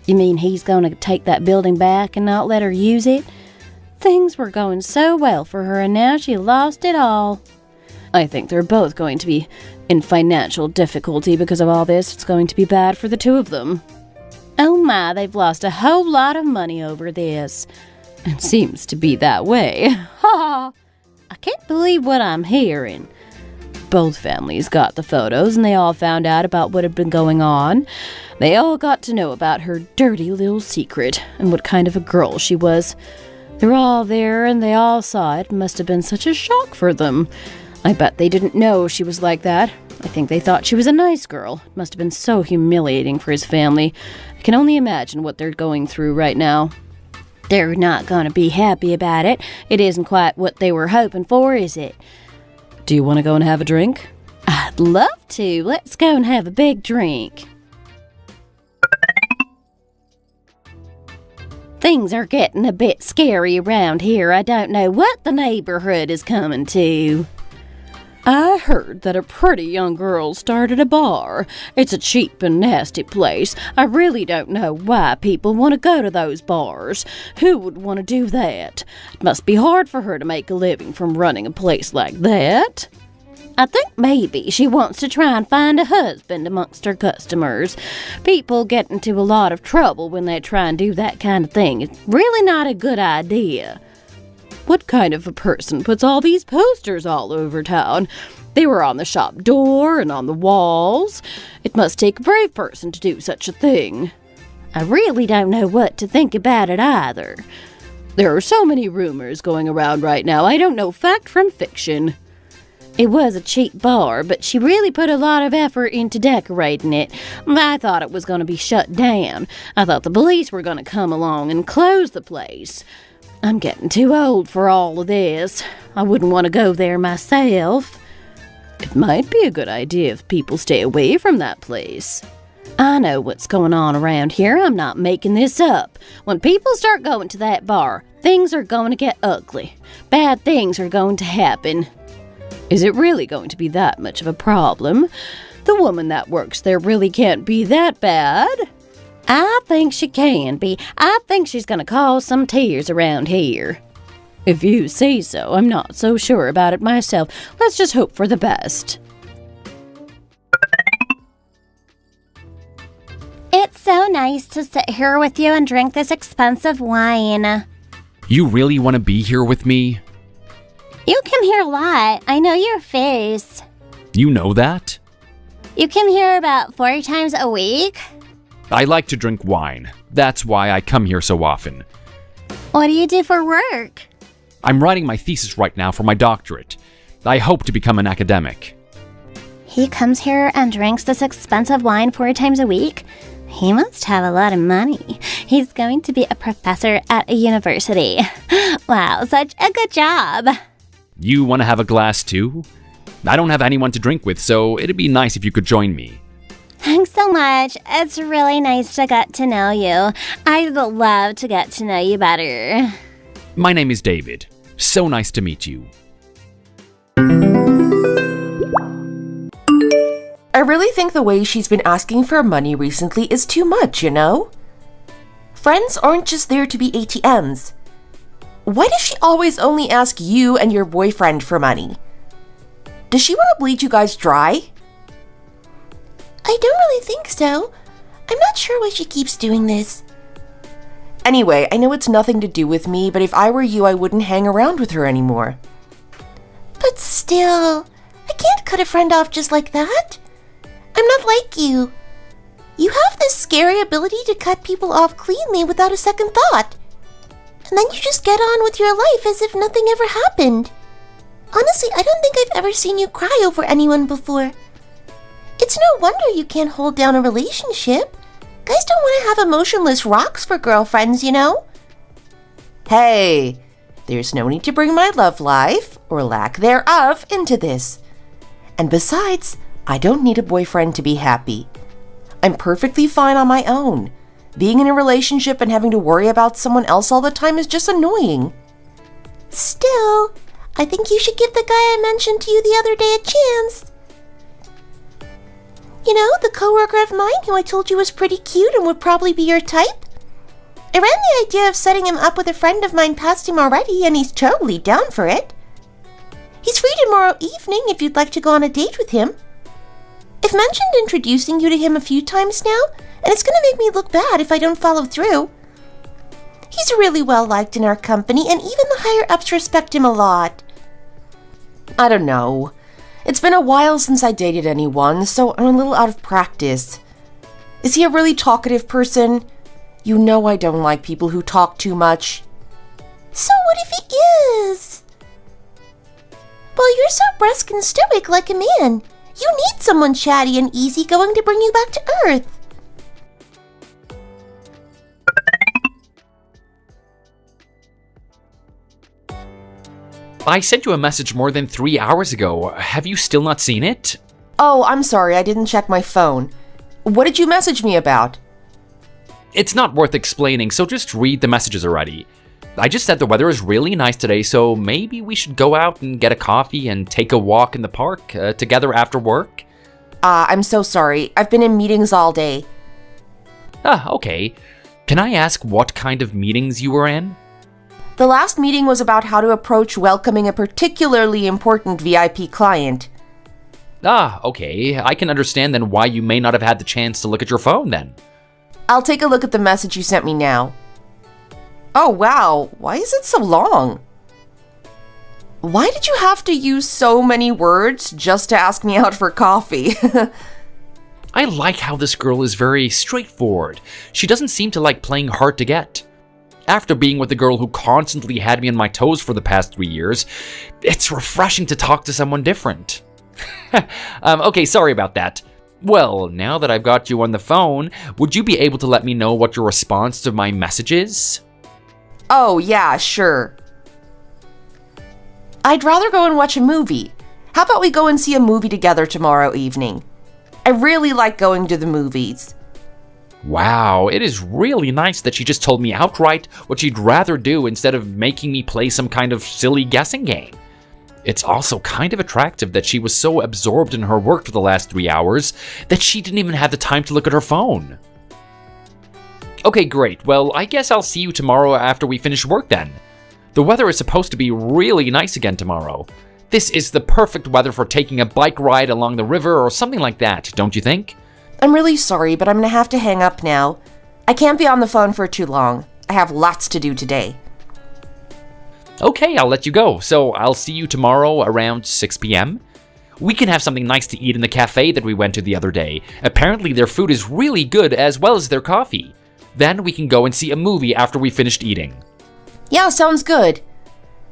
You mean he's going to take that building back and not let her use it? Things were going so well for her, and now she lost it all. I think they're both going to be in financial difficulty because of all this. It's going to be bad for the two of them. Oh my, they've lost a whole lot of money over this. It seems to be that way. Ha! I can't believe what I'm hearing. Both families got the photos, and they all found out about what had been going on. They all got to know about her dirty little secret and what kind of a girl she was. They were all there, and they all saw it. It must have been such a shock for them. I bet they didn't know she was like that. I think they thought she was a nice girl. It must have been so humiliating for his family. I can only imagine what they're going through right now. They're not going to be happy about it. It isn't quite what they were hoping for, is it? Do you want to go and have a drink? I'd love to. Let's go and have a big drink. Things are getting a bit scary around here. I don't know what the neighborhood is coming to. I heard that a pretty young girl started a bar. It's a cheap and nasty place. I really don't know why people want to go to those bars. Who would want to do that? It must be hard for her to make a living from running a place like that. I think maybe she wants to try and find a husband amongst her customers. People get into a lot of trouble when they try and do that kind of thing. It's really not a good idea. What kind of a person puts all these posters all over town? They were on the shop door and on the walls. It must take a brave person to do such a thing. I really don't know what to think about it either. There are so many rumors going around right now. I don't know fact from fiction. It was a cheap bar, but she really put a lot of effort into decorating it. I thought it was going to be shut down. I thought the police were going to come along and close the place. I'm getting too old for all of this. I wouldn't want to go there myself. It might be a good idea if people stay away from that place. I know what's going on around here. I'm not making this up. When people start going to that bar, things are going to get ugly. Bad things are going to happen. Is it really going to be that much of a problem? The woman that works there really can't be that bad. I think she can be. I think she's going to cause some tears around here. If you say so, I'm not so sure about it myself. Let's just hope for the best. It's so nice to sit here with you and drink this expensive wine. You really want to be here with me? You come here a lot. I know your face. You know that? You come here about 4 times a week? I like to drink wine. That's why I come here so often. What do you do for work? I'm writing my thesis right now for my doctorate. I hope to become an academic. He comes here and drinks this expensive wine 4 times a week? He must have a lot of money. He's going to be a professor at a university. Wow, such a good job. You want to have a glass too? I don't have anyone to drink with, so it'd be nice if you could join me. Thanks so much. It's really nice to get to know you. I'd love to get to know you better. My name is David. So nice to meet you. I really think the way she's been asking for money recently is too much, you know? Friends aren't just there to be ATMs. Why does she always only ask you and your boyfriend for money? Does she want to bleed you guys dry? I don't really think so. I'm not sure why she keeps doing this. Anyway, I know it's nothing to do with me, but if I were you, I wouldn't hang around with her anymore. But still, I can't cut a friend off just like that. I'm not like you. You have this scary ability to cut people off cleanly without a second thought. And then you just get on with your life as if nothing ever happened. Honestly, I don't think I've ever seen you cry over anyone before. It's no wonder you can't hold down a relationship. Guys don't want to have emotionless rocks for girlfriends, you know? Hey, there's no need to bring my love life, or lack thereof, into this. And besides, I don't need a boyfriend to be happy. I'm perfectly fine on my own. Being in a relationship and having to worry about someone else all the time is just annoying. Still, I think you should give the guy I mentioned to you the other day a chance. You know, the coworker of mine who I told you was pretty cute and would probably be your type? I ran the idea of setting him up with a friend of mine past him already, and he's totally down for it. He's free tomorrow evening if you'd like to go on a date with him. I've mentioned introducing you to him a few times now, and it's gonna make me look bad if I don't follow through. He's really well liked in our company, and even the higher-ups respect him a lot. I don't know. It's been a while since I dated anyone, so I'm a little out of practice. Is he a really talkative person? You know I don't like people who talk too much. So what if he is? Well, you're so brusque and stoic like a man. You need someone chatty and easygoing to bring you back to earth. I sent you a message more than 3 hours ago. Have you still not seen it? Oh, I'm sorry, I didn't check my phone. What did you message me about? It's not worth explaining, so just read the messages already. I just said the weather is really nice today, so maybe we should go out and get a coffee and take a walk in the park together after work? I'm so sorry. I've been in meetings all day. Okay. Can I ask what kind of meetings you were in? The last meeting was about how to approach welcoming a particularly important VIP client. Okay. I can understand then why you may not have had the chance to look at your phone then. I'll take a look at the message you sent me now. Oh, wow. Why is it so long? Why did you have to use so many words just to ask me out for coffee? I like how this girl is very straightforward. She doesn't seem to like playing hard to get. After being with a girl who constantly had me on my toes for the past 3 years, it's refreshing to talk to someone different. Okay, sorry about that. Well, now that I've got you on the phone, would you be able to let me know what your response to my message is? Oh, yeah, sure. I'd rather go and watch a movie. How about we go and see a movie together tomorrow evening? I really like going to the movies. Wow, it is really nice that she just told me outright what she'd rather do instead of making me play some kind of silly guessing game. It's also kind of attractive that she was so absorbed in her work for the last 3 hours that she didn't even have the time to look at her phone. Okay, great. Well, I guess I'll see you tomorrow after we finish work then. The weather is supposed to be really nice again tomorrow. This is the perfect weather for taking a bike ride along the river or something like that, don't you think? I'm really sorry, but I'm gonna have to hang up now. I can't be on the phone for too long. I have lots to do today. Okay, I'll let you go. So I'll see you tomorrow around 6 p.m. We can have something nice to eat in the cafe that we went to the other day. Apparently their food is really good as well as their coffee. Then we can go and see a movie after we finished eating. Yeah, sounds good.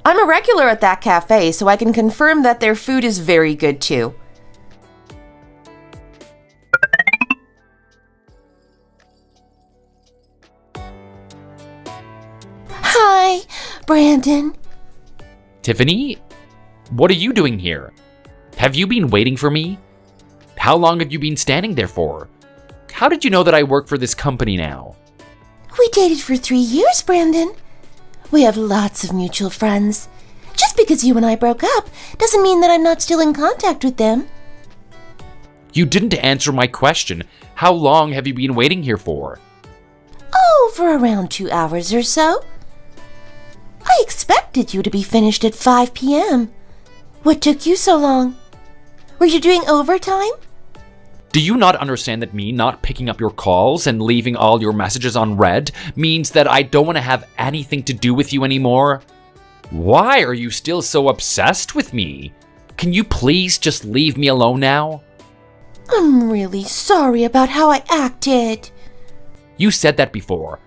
I'm a regular at that cafe, so I can confirm that their food is very good too. Hi, Brandon. Tiffany, what are you doing here? Have you been waiting for me? How long have you been standing there for? How did you know that I work for this company now? We dated for 3 years, Brandon. We have lots of mutual friends. Just because you and I broke up doesn't mean that I'm not still in contact with them. You didn't answer my question. How long have you been waiting here for? Oh, for around 2 hours or so. I expected you to be finished at 5 p.m. What took you so long? Were you doing overtime? Do you not understand that me not picking up your calls and leaving all your messages unread means that I don't want to have anything to do with you anymore? Why are you still so obsessed with me? Can you please just leave me alone now? I'm really sorry about how I acted. You said that before.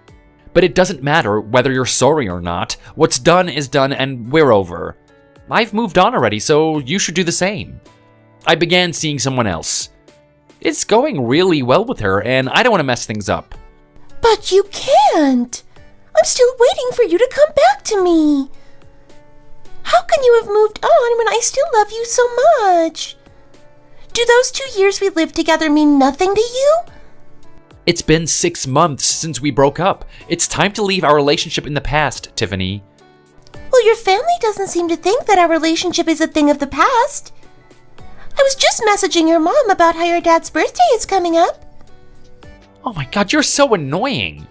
But it doesn't matter whether you're sorry or not. What's done is done and we're over. I've moved on already, so you should do the same. I began seeing someone else. It's going really well with her, and I don't want to mess things up. But you can't. I'm still waiting for you to come back to me. How can you have moved on when I still love you so much? Do those 2 years we lived together mean nothing to you? It's been 6 months since we broke up. It's time to leave our relationship in the past, Tiffany. Well, your family doesn't seem to think that our relationship is a thing of the past. I was just messaging your mom about how your dad's birthday is coming up. Oh my god, you're so annoying.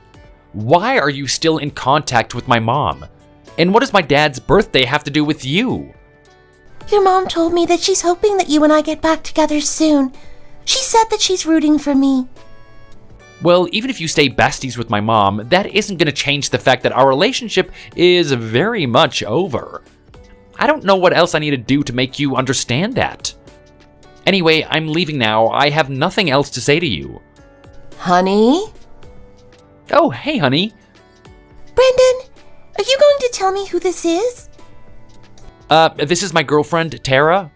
Why are you still in contact with my mom? And what does my dad's birthday have to do with you? Your mom told me that she's hoping that you and I get back together soon. She said that she's rooting for me. Well, even if you stay besties with my mom, that isn't going to change the fact that our relationship is very much over. I don't know what else I need to do to make you understand that. Anyway, I'm leaving now. I have nothing else to say to you. Honey? Oh, hey, honey. Brendan, are you going to tell me who this is? This is my girlfriend, Tara.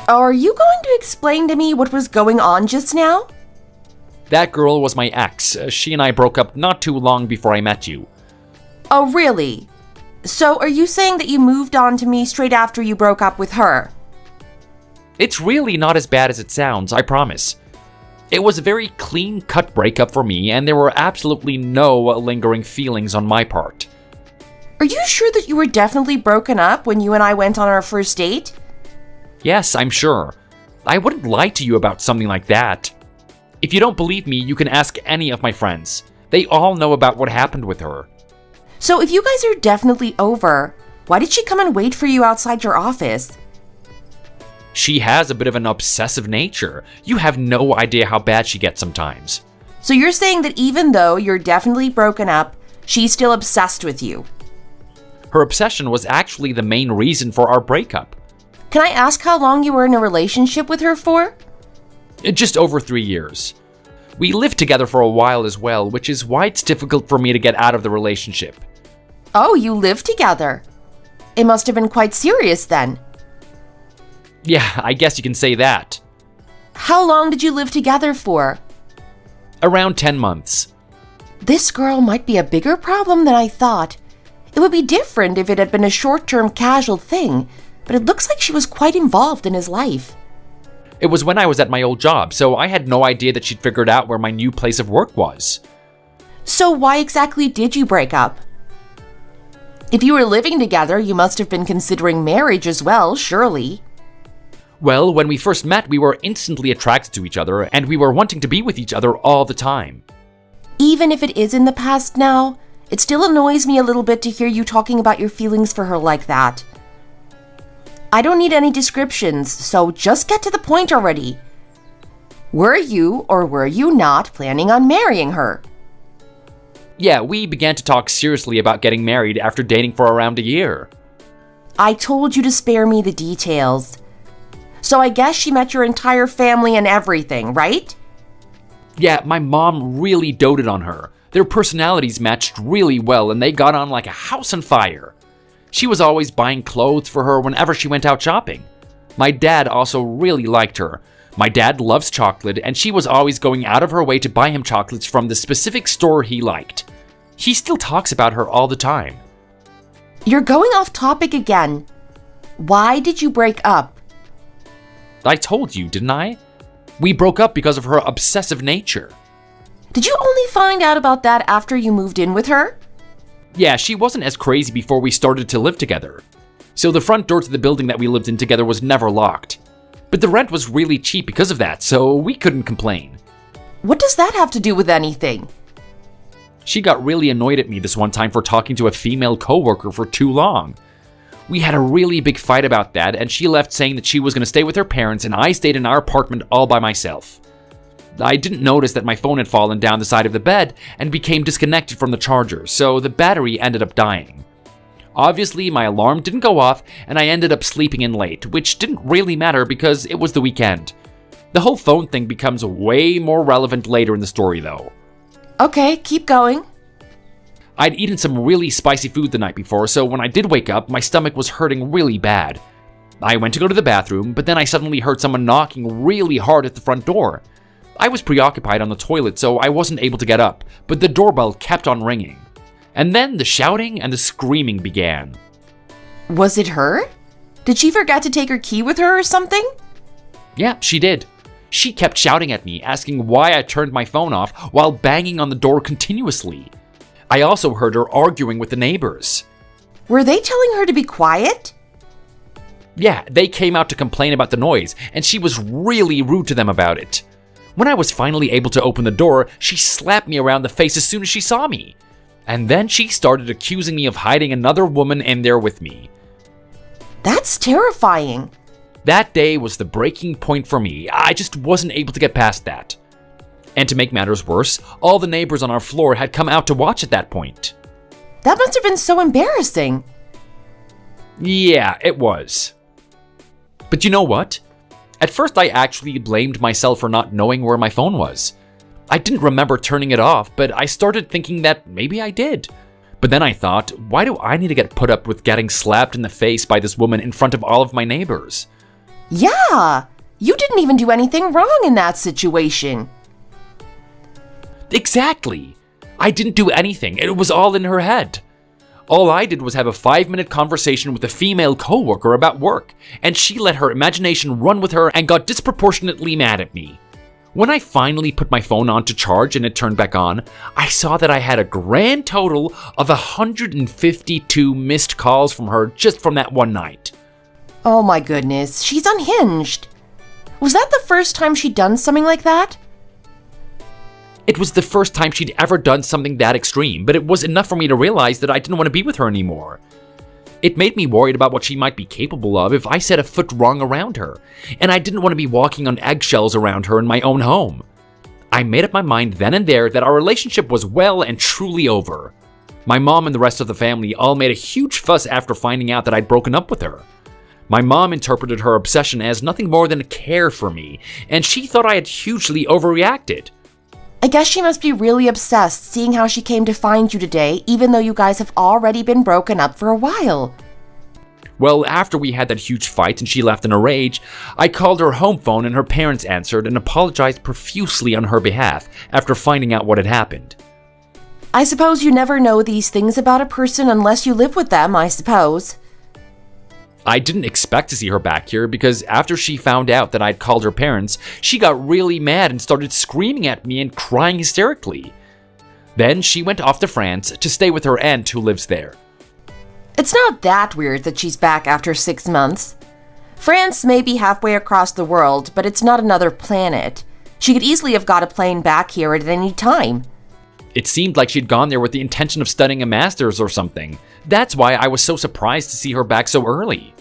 Are you going to explain to me what was going on just now? That girl was my ex. She and I broke up not too long before I met you. Oh, really? So are you saying that you moved on to me straight after you broke up with her? It's really not as bad as it sounds, I promise. It was a very clean-cut breakup for me, and there were absolutely no lingering feelings on my part. Are you sure that you were definitely broken up when you and I went on our first date? Yes, I'm sure. I wouldn't lie to you about something like that. If you don't believe me, you can ask any of my friends. They all know about what happened with her. So if you guys are definitely over, why did she come and wait for you outside your office? She has a bit of an obsessive nature. You have no idea how bad she gets sometimes. So you're saying that even though you're definitely broken up, she's still obsessed with you? Her obsession was actually the main reason for our breakup. Can I ask how long you were in a relationship with her for? Just over 3 years. We lived together for a while as well, which is why it's difficult for me to get out of the relationship. Oh, you lived together. It must have been quite serious then. Yeah, I guess you can say that. How long did you live together for? Around 10 months. This girl might be a bigger problem than I thought. It would be different if it had been a short-term casual thing, but it looks like she was quite involved in his life. It was when I was at my old job, so I had no idea that she'd figured out where my new place of work was. So why exactly did you break up? If you were living together, you must have been considering marriage as well, surely. Well, when we first met, we were instantly attracted to each other, and we were wanting to be with each other all the time. Even if it is in the past now, it still annoys me a little bit to hear you talking about your feelings for her like that. I don't need any descriptions, so just get to the point already. Were you or were you not planning on marrying her? Yeah, we began to talk seriously about getting married after dating for around a year. I told you to spare me the details. So I guess she met your entire family and everything, right? Yeah, my mom really doted on her. Their personalities matched really well, and they got on like a house on fire. She was always buying clothes for her whenever she went out shopping. My dad also really liked her. My dad loves chocolate, and she was always going out of her way to buy him chocolates from the specific store he liked. He still talks about her all the time. You're going off topic again. Why did you break up? I told you, didn't I? We broke up because of her obsessive nature. Did you only find out about that after you moved in with her? Yeah, she wasn't as crazy before we started to live together. So the front door to the building that we lived in together was never locked. But the rent was really cheap because of that, so we couldn't complain. What does that have to do with anything? She got really annoyed at me this one time for talking to a female coworker for too long. We had a really big fight about that, and she left saying that she was going to stay with her parents, and I stayed in our apartment all by myself. I didn't notice that my phone had fallen down the side of the bed and became disconnected from the charger, so the battery ended up dying. Obviously, my alarm didn't go off, and I ended up sleeping in late, which didn't really matter because it was the weekend. The whole phone thing becomes way more relevant later in the story, though. Okay, keep going. I'd eaten some really spicy food the night before, so when I did wake up, my stomach was hurting really bad. I went to go to the bathroom, but then I suddenly heard someone knocking really hard at the front door. I was preoccupied on the toilet, so I wasn't able to get up, but the doorbell kept on ringing. And then the shouting and the screaming began. Was it her? Did she forget to take her key with her or something? Yeah, she did. She kept shouting at me, asking why I turned my phone off while banging on the door continuously. I also heard her arguing with the neighbors. Were they telling her to be quiet? Yeah, they came out to complain about the noise, and she was really rude to them about it. When I was finally able to open the door, she slapped me around the face as soon as she saw me. And then she started accusing me of hiding another woman in there with me. That's terrifying. That day was the breaking point for me. I just wasn't able to get past that. And to make matters worse, all the neighbors on our floor had come out to watch at that point. That must have been so embarrassing. Yeah, it was. But you know what? At first I actually blamed myself for not knowing where my phone was. I didn't remember turning it off, but I started thinking that maybe I did. But then I thought, why do I need to get put up with getting slapped in the face by this woman in front of all of my neighbors? Yeah, you didn't even do anything wrong in that situation. Exactly. I didn't do anything. It was all in her head. All I did was have a 5-minute conversation with a female coworker about work, and she let her imagination run with her and got disproportionately mad at me. When I finally put my phone on to charge and it turned back on, I saw that I had a grand total of 152 missed calls from her just from that one night. Oh my goodness, she's unhinged. Was that the first time she'd done something like that? It was the first time she'd ever done something that extreme, but it was enough for me to realize that I didn't want to be with her anymore. It made me worried about what she might be capable of if I set a foot wrong around her, and I didn't want to be walking on eggshells around her in my own home. I made up my mind then and there that our relationship was well and truly over. My mom and the rest of the family all made a huge fuss after finding out that I'd broken up with her. My mom interpreted her obsession as nothing more than a care for me, and she thought I had hugely overreacted. I guess she must be really obsessed seeing how she came to find you today, even though you guys have already been broken up for a while. Well, after we had that huge fight and she left in a rage, I called her home phone and her parents answered and apologized profusely on her behalf after finding out what had happened. I suppose you never know these things about a person unless you live with them, I suppose. I didn't expect to see her back here because after she found out that I'd called her parents, she got really mad and started screaming at me and crying hysterically. Then she went off to France to stay with her aunt who lives there. It's not that weird that she's back after 6 months. France may be halfway across the world, but it's not another planet. She could easily have got a plane back here at any time. It seemed like she'd gone there with the intention of studying a master's or something. That's why I was so surprised to see her back so early.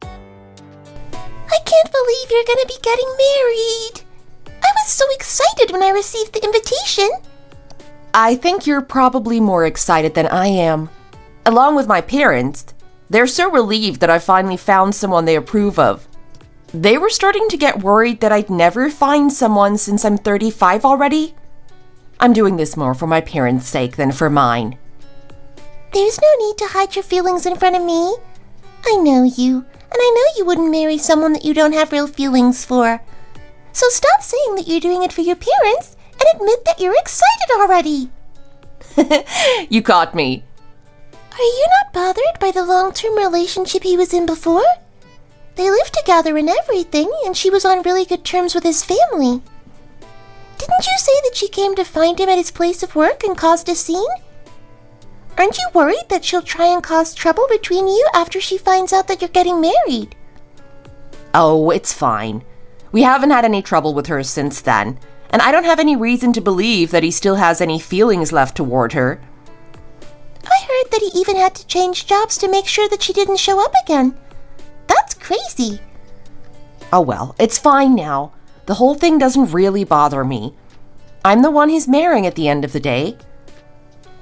I can't believe you're gonna be getting married. I was so excited when I received the invitation. I think you're probably more excited than I am. Along with my parents, they're so relieved that I finally found someone they approve of. They were starting to get worried that I'd never find someone since I'm 35 already. I'm doing this more for my parents' sake than for mine. There's no need to hide your feelings in front of me. I know you, and I know you wouldn't marry someone that you don't have real feelings for. So stop saying that you're doing it for your parents and admit that you're excited already. You caught me. Are you not bothered by the long-term relationship he was in before? They lived together and everything, and she was on really good terms with his family. Didn't you say that she came to find him at his place of work and caused a scene? Aren't you worried that she'll try and cause trouble between you after she finds out that you're getting married? Oh, it's fine. We haven't had any trouble with her since then, and I don't have any reason to believe that he still has any feelings left toward her. I heard that he even had to change jobs to make sure that she didn't show up again. That's crazy. Oh well, it's fine now. The whole thing doesn't really bother me. I'm the one he's marrying at the end of the day.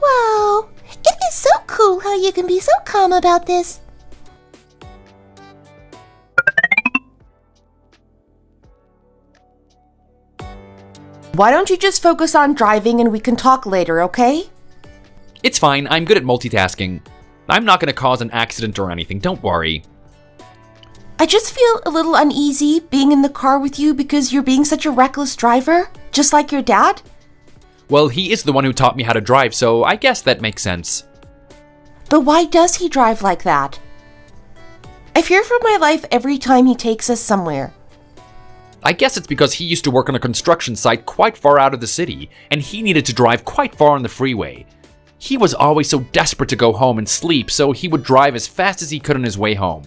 Wow, it is so cool how you can be so calm about this. Why don't you just focus on driving and we can talk later, okay? It's fine, I'm good at multitasking. I'm not going to cause an accident or anything, don't worry. I just feel a little uneasy being in the car with you because you're being such a reckless driver, just like your dad. Well, he is the one who taught me how to drive, so I guess that makes sense. But why does he drive like that? I fear for my life every time he takes us somewhere. I guess it's because he used to work on a construction site quite far out of the city, and he needed to drive quite far on the freeway. He was always so desperate to go home and sleep, so he would drive as fast as he could on his way home.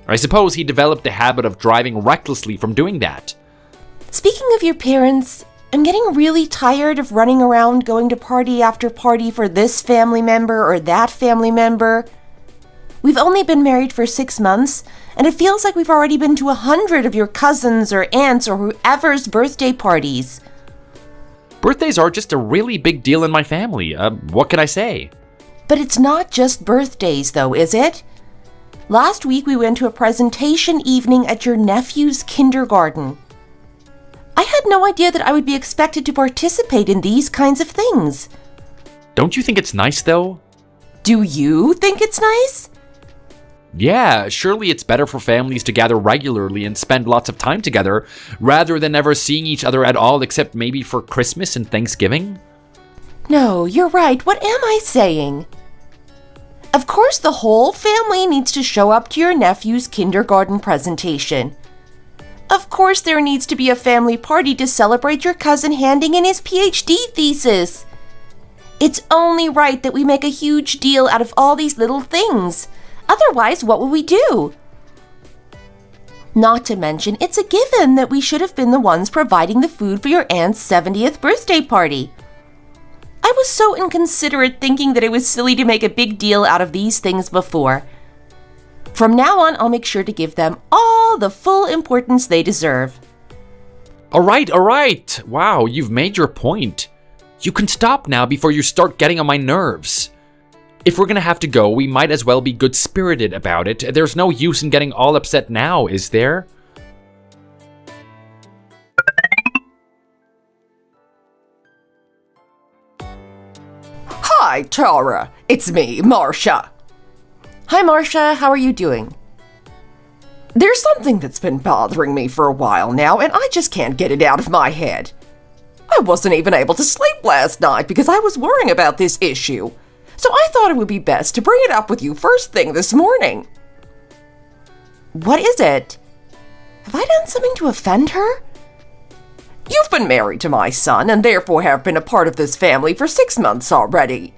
I suppose he developed the habit of driving recklessly from doing that. Speaking of your parents, I'm getting really tired of running around going to party after party for this family member or that family member. We've only been married for 6 months, and it feels like we've already been to 100 of your cousins or aunts or whoever's birthday parties. Birthdays are just a really big deal in my family. What can I say? But it's not just birthdays, though, is it? Last week we went to a presentation evening at your nephew's kindergarten. I had no idea that I would be expected to participate in these kinds of things. Don't you think it's nice, though? Do you think it's nice? Yeah, surely it's better for families to gather regularly and spend lots of time together, rather than never seeing each other at all except maybe for Christmas and Thanksgiving? No, you're right. What am I saying? Of course, the whole family needs to show up to your nephew's kindergarten presentation. Of course, there needs to be a family party to celebrate your cousin handing in his PhD thesis. It's only right that we make a huge deal out of all these little things. Otherwise, what would we do? Not to mention, it's a given that we should have been the ones providing the food for your aunt's 70th birthday party. I was so inconsiderate thinking that it was silly to make a big deal out of these things before. From now on, I'll make sure to give them all the full importance they deserve. All right. Wow, you've made your point. You can stop now before you start getting on my nerves. If we're gonna have to go, we might as well be good-spirited about it. There's no use in getting all upset now, is there? Hi, Tara. It's me, Marcia. Hi, Marcia. How are you doing? There's something that's been bothering me for a while now, and I just can't get it out of my head. I wasn't even able to sleep last night because I was worrying about this issue. So I thought it would be best to bring it up with you first thing this morning. What is it? Have I done something to offend her? You've been married to my son and therefore have been a part of this family for 6 months already.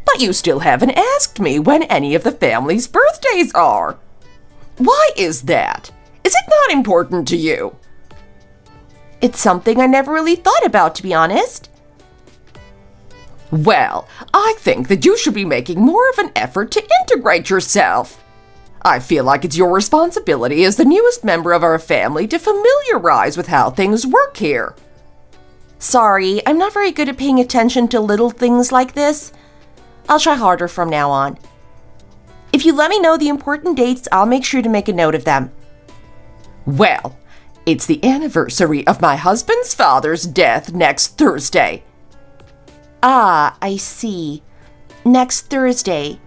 But you still haven't asked me when any of the family's birthdays are. Why is that? Is it not important to you? It's something I never really thought about, to be honest. Well, I think that you should be making more of an effort to integrate yourself. I feel like it's your responsibility as the newest member of our family to familiarize with how things work here. Sorry, I'm not very good at paying attention to little things like this. I'll try harder from now on. If you let me know the important dates, I'll make sure to make a note of them. Well, it's the anniversary of my husband's father's death next Thursday. Ah, I see. Next Thursday.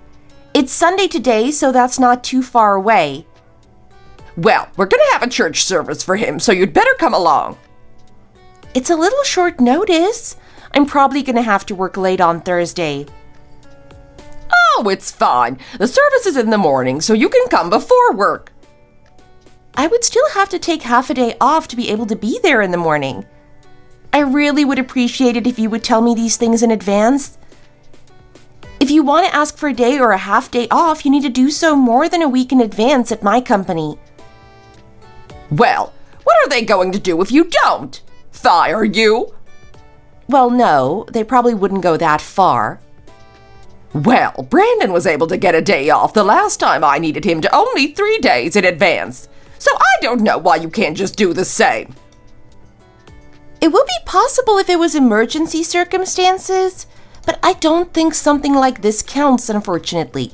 It's Sunday today, so that's not too far away. Well, we're gonna have a church service for him, so you'd better come along. It's a little short notice. I'm probably gonna have to work late on Thursday. Oh, it's fine. The service is in the morning, so you can come before work. I would still have to take half a day off to be able to be there in the morning. I really would appreciate it if you would tell me these things in advance. If you want to ask for a day or a half day off, you need to do so more than a week in advance at my company. Well, what are they going to do if you don't? Fire you? Well, no, they probably wouldn't go that far. Well, Brandon was able to get a day off the last time I needed him to only 3 days in advance. So I don't know why you can't just do the same. It would be possible if it was emergency circumstances, but I don't think something like this counts, unfortunately.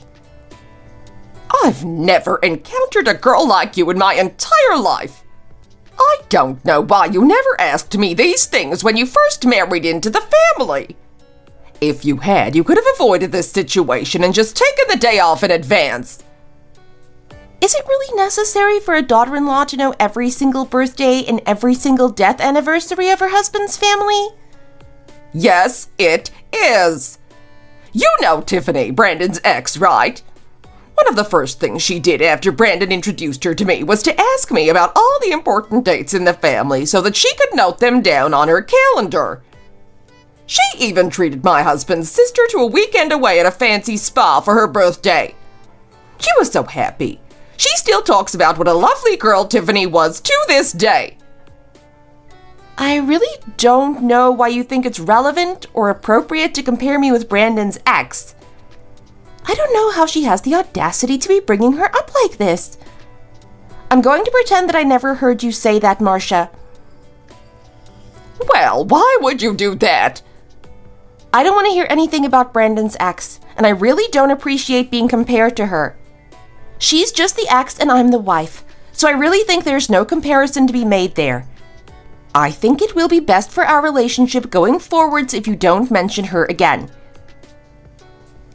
I've never encountered a girl like you in my entire life. I don't know why you never asked me these things when you first married into the family. If you had, you could have avoided this situation and just taken the day off in advance. Is it really necessary for a daughter-in-law to know every single birthday and every single death anniversary of her husband's family? Yes, it is. You know Tiffany, Brandon's ex, right? One of the first things she did after Brandon introduced her to me was to ask me about all the important dates in the family so that she could note them down on her calendar. She even treated my husband's sister to a weekend away at a fancy spa for her birthday. She was so happy. She still talks about what a lovely girl Tiffany was to this day. I really don't know why you think it's relevant or appropriate to compare me with Brandon's ex. I don't know how she has the audacity to be bringing her up like this. I'm going to pretend that I never heard you say that, Marcia. Well, why would you do that? I don't want to hear anything about Brandon's ex, and I really don't appreciate being compared to her. She's just the ex and I'm the wife, so I really think there's no comparison to be made there. I think it will be best for our relationship going forwards if you don't mention her again.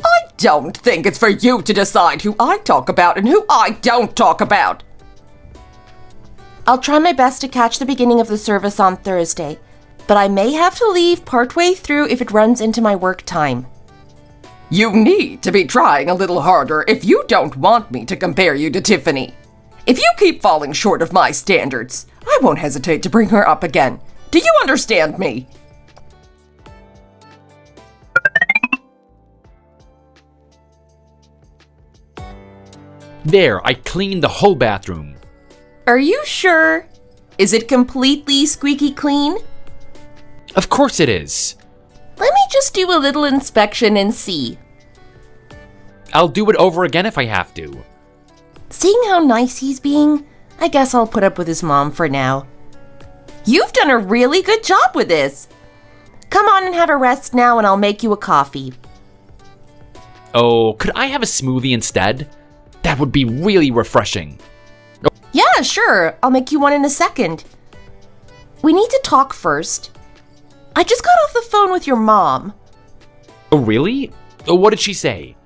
I don't think it's for you to decide who I talk about and who I don't talk about. I'll try my best to catch the beginning of the service on Thursday, but I may have to leave partway through if it runs into my work time. You need to be trying a little harder if you don't want me to compare you to Tiffany. If you keep falling short of my standards, I won't hesitate to bring her up again. Do you understand me? There, I cleaned the whole bathroom. Are you sure? Is it completely squeaky clean? Of course it is. Let me just do a little inspection and see. I'll do it over again if I have to. Seeing how nice he's being, I guess I'll put up with his mom for now. You've done a really good job with this. Come on and have a rest now and I'll make you a coffee. Oh, could I have a smoothie instead? That would be really refreshing. Yeah, sure. I'll make you one in a second. We need to talk first. I just got off the phone with your mom. Oh, really? What did she say?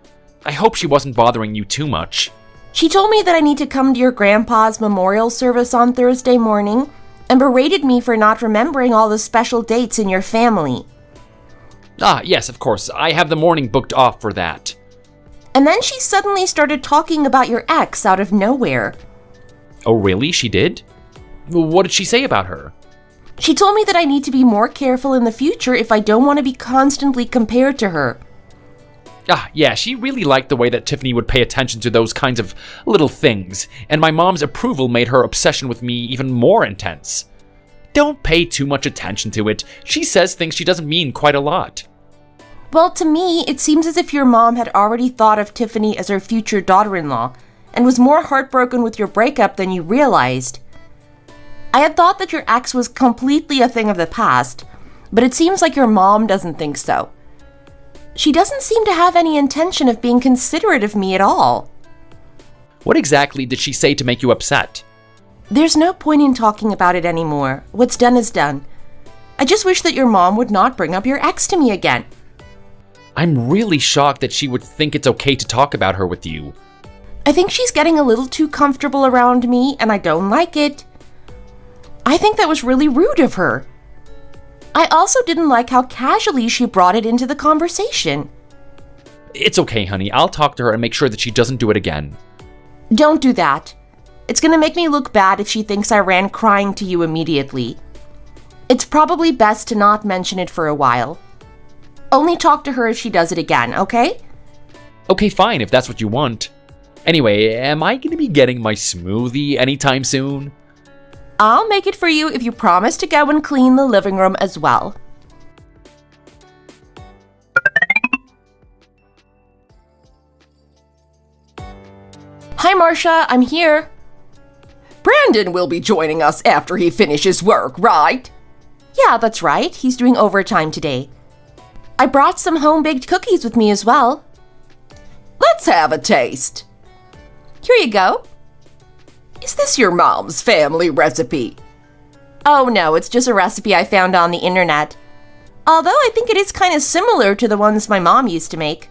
I hope she wasn't bothering you too much. She told me that I need to come to your grandpa's memorial service on Thursday morning and berated me for not remembering all the special dates in your family. Ah, yes, of course. I have the morning booked off for that. And then she suddenly started talking about your ex out of nowhere. Oh, really? She did? What did she say about her? She told me that I need to be more careful in the future if I don't want to be constantly compared to her. Ah, yeah, she really liked the way that Tiffany would pay attention to those kinds of little things, and my mom's approval made her obsession with me even more intense. Don't pay too much attention to it. She says things she doesn't mean quite a lot. Well, to me, it seems as if your mom had already thought of Tiffany as her future daughter-in-law and was more heartbroken with your breakup than you realized. I had thought that your ex was completely a thing of the past, but it seems like your mom doesn't think so. She doesn't seem to have any intention of being considerate of me at all. What exactly did she say to make you upset? There's no point in talking about it anymore. What's done is done. I just wish that your mom would not bring up your ex to me again. I'm really shocked that she would think it's okay to talk about her with you. I think she's getting a little too comfortable around me, and I don't like it. I think that was really rude of her. I also didn't like how casually she brought it into the conversation. It's okay, honey. I'll talk to her and make sure that she doesn't do it again. Don't do that. It's gonna make me look bad if she thinks I ran crying to you immediately. It's probably best to not mention it for a while. Only talk to her if she does it again, okay? Okay, fine, if that's what you want. Anyway, am I gonna be getting my smoothie anytime soon? I'll make it for you if you promise to go and clean the living room as well. Hi, Marcia, I'm here. Brandon will be joining us after he finishes work, right? Yeah, that's right. He's doing overtime today. I brought some home-baked cookies with me as well. Let's have a taste. Here you go. Is this your mom's family recipe? Oh no, it's just a recipe I found on the internet. Although I think it is kind of similar to the ones my mom used to make.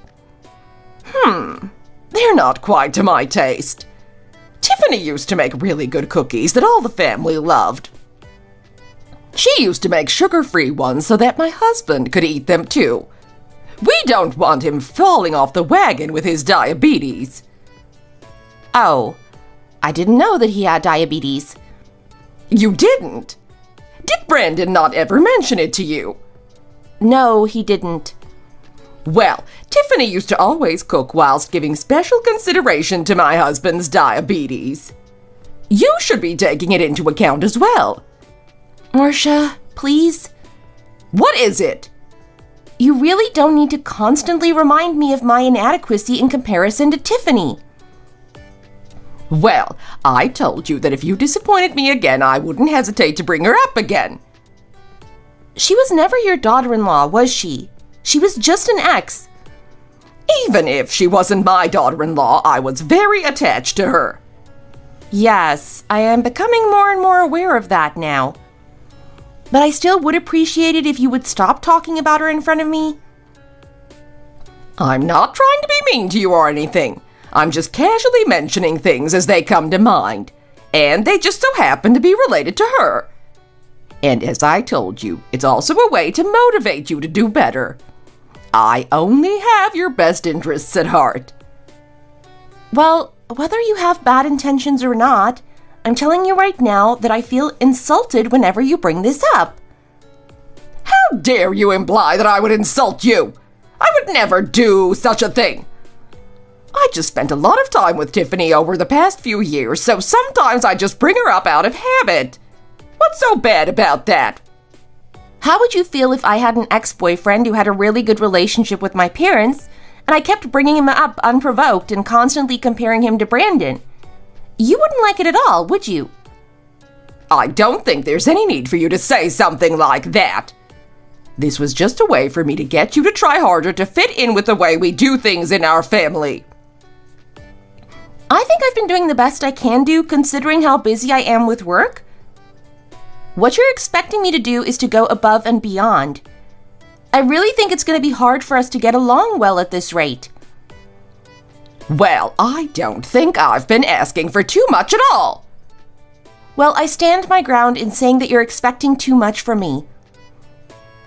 They're not quite to my taste. Tiffany used to make really good cookies that all the family loved. She used to make sugar-free ones so that my husband could eat them too. We don't want him falling off the wagon with his diabetes. Oh, I didn't know that he had diabetes. You didn't? Did Brandon not ever mention it to you? No, he didn't. Well, Tiffany used to always cook whilst giving special consideration to my husband's diabetes. You should be taking it into account as well. Marcia, please? What is it? You really don't need to constantly remind me of my inadequacy in comparison to Tiffany. Well, I told you that if you disappointed me again, I wouldn't hesitate to bring her up again. She was never your daughter-in-law, was she? She was just an ex. Even if she wasn't my daughter-in-law, I was very attached to her. Yes, I am becoming more and more aware of that now. But I still would appreciate it if you would stop talking about her in front of me. I'm not trying to be mean to you or anything. I'm just casually mentioning things as they come to mind. And they just so happen to be related to her. And as I told you, it's also a way to motivate you to do better. I only have your best interests at heart. Well, whether you have bad intentions or not, I'm telling you right now that I feel insulted whenever you bring this up. How dare you imply that I would insult you? I would never do such a thing. I just spent a lot of time with Tiffany over the past few years, so sometimes I just bring her up out of habit. What's so bad about that? How would you feel if I had an ex-boyfriend who had a really good relationship with my parents, and I kept bringing him up unprovoked and constantly comparing him to Brandon? You wouldn't like it at all, would you? I don't think there's any need for you to say something like that. This was just a way for me to get you to try harder to fit in with the way we do things in our family. I think I've been doing the best I can do considering how busy I am with work. What you're expecting me to do is to go above and beyond. I really think it's going to be hard for us to get along well at this rate. Well, I don't think I've been asking for too much at all. Well, I stand my ground in saying that you're expecting too much from me.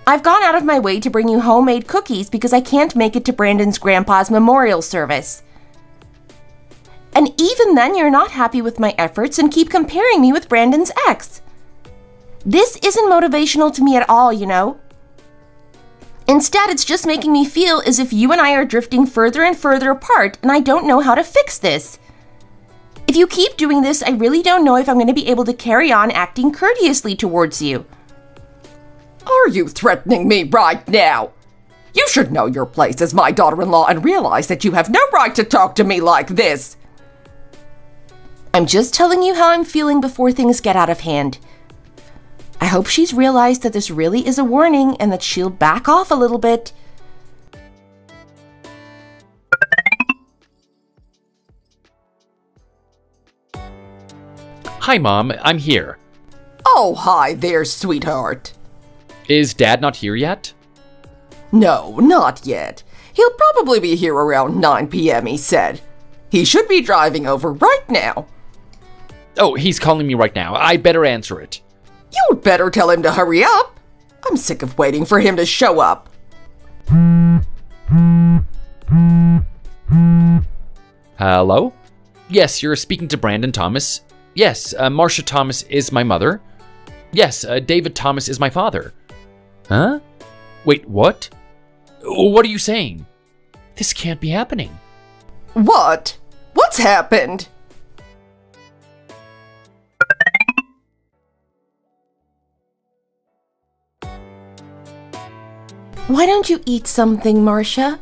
I've gone out of my way to bring you homemade cookies because I can't make it to Brandon's grandpa's memorial service. And even then, you're not happy with my efforts and keep comparing me with Brandon's ex. This isn't motivational to me at all, you know. Instead, it's just making me feel as if you and I are drifting further and further apart, and I don't know how to fix this. If you keep doing this, I really don't know if I'm going to be able to carry on acting courteously towards you. Are you threatening me right now? You should know your place as my daughter-in-law and realize that you have no right to talk to me like this. I'm just telling you how I'm feeling before things get out of hand. I hope she's realized that this really is a warning and that she'll back off a little bit. Hi, Mom. I'm here. Oh, hi there, sweetheart. Is Dad not here yet? No, not yet. He'll probably be here around 9 p.m., he said. He should be driving over right now. Oh, he's calling me right now. I better answer it. You'd better tell him to hurry up. I'm sick of waiting for him to show up. Hello? Yes, you're speaking to Brandon Thomas. Yes, Marcia Thomas is my mother. Yes, David Thomas is my father. Huh? Wait, what? What are you saying? This can't be happening. What? What's happened? Why don't you eat something, Marcia?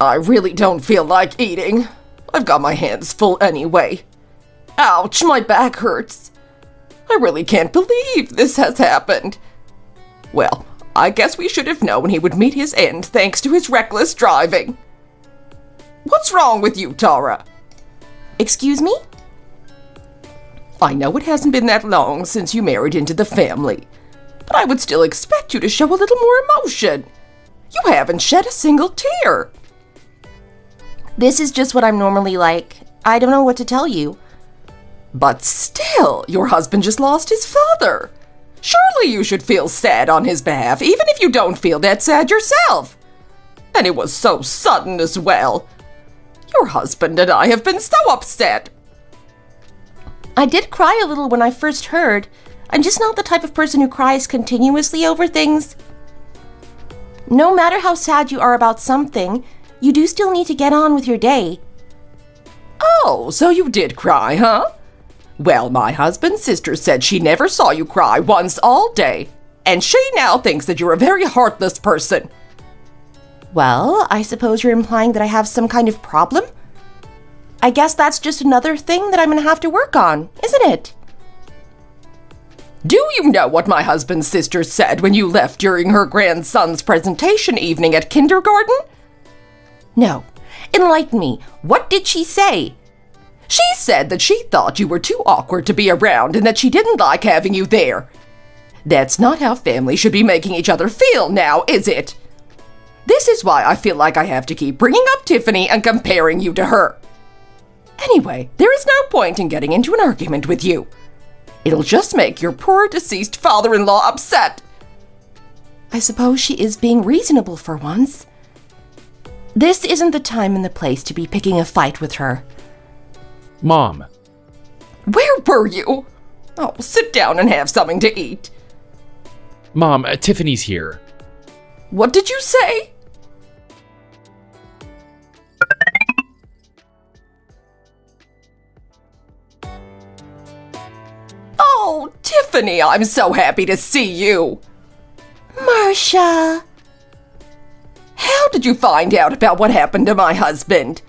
I really don't feel like eating. I've got my hands full anyway. Ouch, my back hurts. I really can't believe this has happened. Well, I guess we should have known he would meet his end thanks to his reckless driving. What's wrong with you, Tara? Excuse me? I know it hasn't been that long since you married into the family, but I would still expect you to show a little more emotion. You haven't shed a single tear. This is just what I'm normally like. I don't know what to tell you. But still, your husband just lost his father. Surely you should feel sad on his behalf, even if you don't feel that sad yourself. And it was so sudden as well. Your husband and I have been so upset. I did cry a little when I first heard. I'm just not the type of person who cries continuously over things. No matter how sad you are about something, you do still need to get on with your day. Oh, so you did cry, huh? Well, my husband's sister said she never saw you cry once all day. And she now thinks that you're a very heartless person. Well, I suppose you're implying that I have some kind of problem? I guess that's just another thing that I'm gonna have to work on, isn't it? Do you know what my husband's sister said when you left during her grandson's presentation evening at kindergarten? No. Enlighten me. What did she say? She said that she thought you were too awkward to be around and that she didn't like having you there. That's not how families should be making each other feel now, is it? This is why I feel like I have to keep bringing up Tiffany and comparing you to her. Anyway, there is no point in getting into an argument with you. It'll just make your poor deceased father-in-law upset. I suppose she is being reasonable for once. This isn't the time and the place to be picking a fight with her. Mom. Where were you? Oh, sit down and have something to eat. Mom, Tiffany's here. What did you say? Oh, Tiffany, I'm so happy to see you. Marcia. How did you find out about what happened to my husband?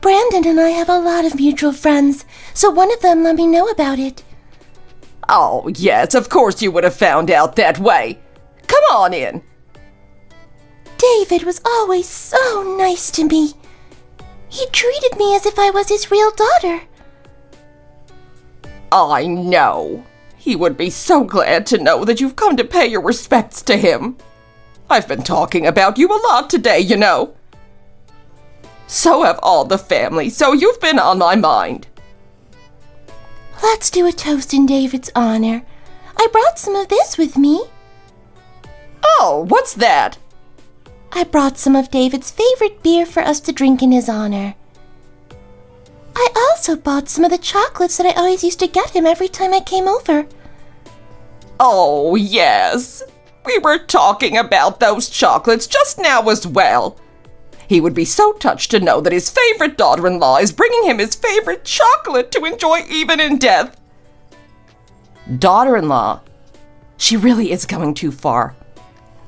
Brandon and I have a lot of mutual friends, so one of them let me know about it. Oh, yes, of course you would have found out that way. Come on in. David was always so nice to me. He treated me as if I was his real daughter. I know. He would be so glad to know that you've come to pay your respects to him. I've been talking about you a lot today, you know. So have all the family, so you've been on my mind. Let's do a toast in David's honor. I brought some of this with me. Oh, what's that? I brought some of David's favorite beer for us to drink in his honor. I also bought some of the chocolates that I always used to get him every time I came over. Oh, yes. We were talking about those chocolates just now as well. He would be so touched to know that his favorite daughter-in-law is bringing him his favorite chocolate to enjoy even in death. Daughter-in-law. She really is going too far.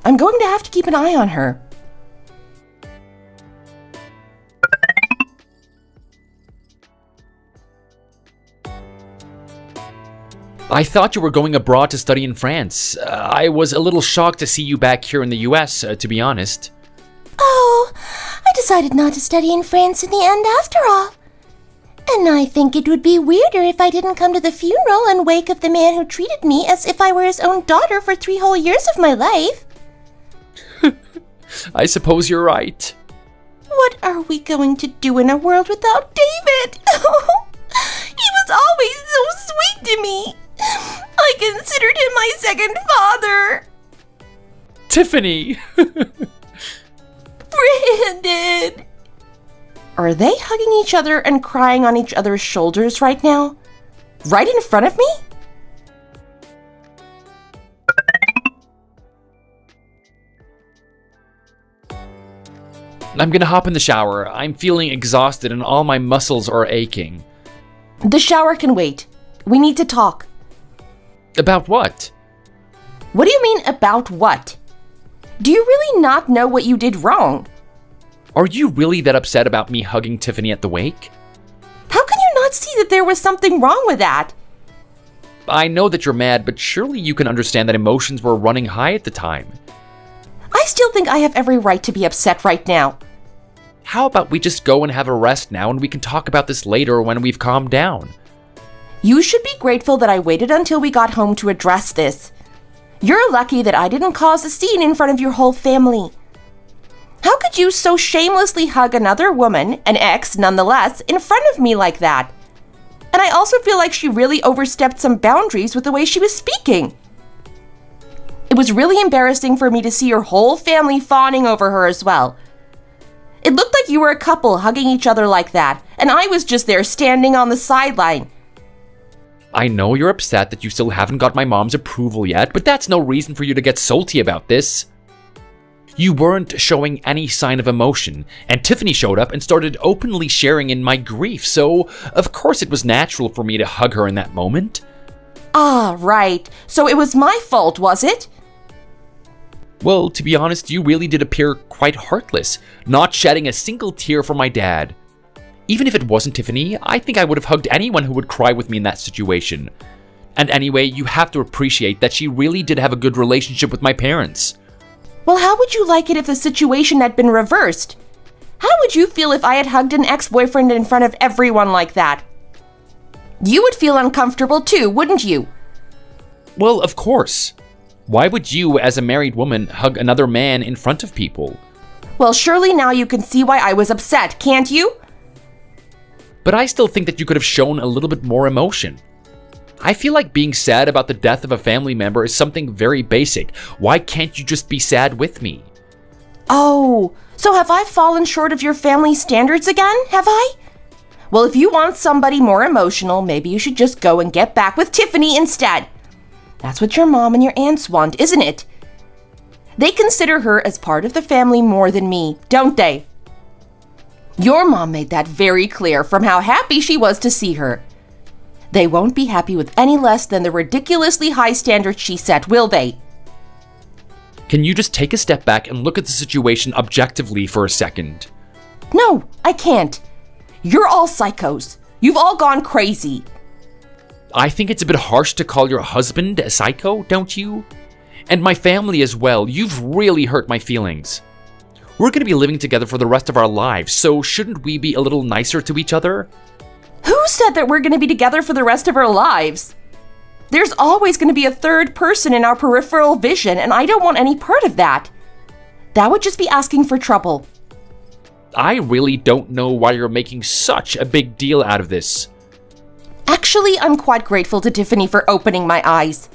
I'm going to have to keep an eye on her. I thought you were going abroad to study in France. I was a little shocked to see you back here in the US, to be honest. Oh, I decided not to study in France in the end after all. And I think it would be weirder if I didn't come to the funeral and wake of the man who treated me as if I were his own daughter for 3 whole years of my life. I suppose you're right. What are we going to do in a world without David? He was always so sweet to me. I considered him my second father. Tiffany! Brandon! Are they hugging each other and crying on each other's shoulders right now? Right in front of me? I'm gonna hop in the shower. I'm feeling exhausted and all my muscles are aching. The shower can wait. We need to talk. About what? What do you mean, about what? Do you really not know what you did wrong? Are you really that upset about me hugging Tiffany at the wake? How can you not see that there was something wrong with that? I know that you're mad, but surely you can understand that emotions were running high at the time. I still think I have every right to be upset right now. How about we just go and have a rest now and we can talk about this later when we've calmed down? You should be grateful that I waited until we got home to address this. You're lucky that I didn't cause a scene in front of your whole family. How could you so shamelessly hug another woman, an ex nonetheless, in front of me like that? And I also feel like she really overstepped some boundaries with the way she was speaking. It was really embarrassing for me to see your whole family fawning over her as well. It looked like you were a couple hugging each other like that, and I was just there standing on the sideline. I know you're upset that you still haven't got my mom's approval yet, but that's no reason for you to get salty about this. You weren't showing any sign of emotion, and Tiffany showed up and started openly sharing in my grief, so of course it was natural for me to hug her in that moment. Ah, right. So it was my fault, was it? Well, to be honest, you really did appear quite heartless, not shedding a single tear for my dad. Even if it wasn't Tiffany, I think I would have hugged anyone who would cry with me in that situation. And anyway, you have to appreciate that she really did have a good relationship with my parents. Well, how would you like it if the situation had been reversed? How would you feel if I had hugged an ex-boyfriend in front of everyone like that? You would feel uncomfortable too, wouldn't you? Well, of course. Why would you, as a married woman, hug another man in front of people? Well, surely now you can see why I was upset, can't you? But I still think that you could have shown a little bit more emotion. I feel like being sad about the death of a family member is something very basic. Why can't you just be sad with me? Oh, so have I fallen short of your family standards again, have I? Well, if you want somebody more emotional, maybe you should just go and get back with Tiffany instead. That's what your mom and your aunts want, isn't it? They consider her as part of the family more than me, don't they? Your mom made that very clear from how happy she was to see her. They won't be happy with any less than the ridiculously high standards she set, will they? Can you just take a step back and look at the situation objectively for a second? No, I can't. You're all psychos. You've all gone crazy. I think it's a bit harsh to call your husband a psycho, don't you? And my family as well. You've really hurt my feelings. We're going to be living together for the rest of our lives, so shouldn't we be a little nicer to each other? Who said that we're going to be together for the rest of our lives? There's always going to be a third person in our peripheral vision, and I don't want any part of that. That would just be asking for trouble. I really don't know why you're making such a big deal out of this. Actually, I'm quite grateful to Tiffany for opening my eyes.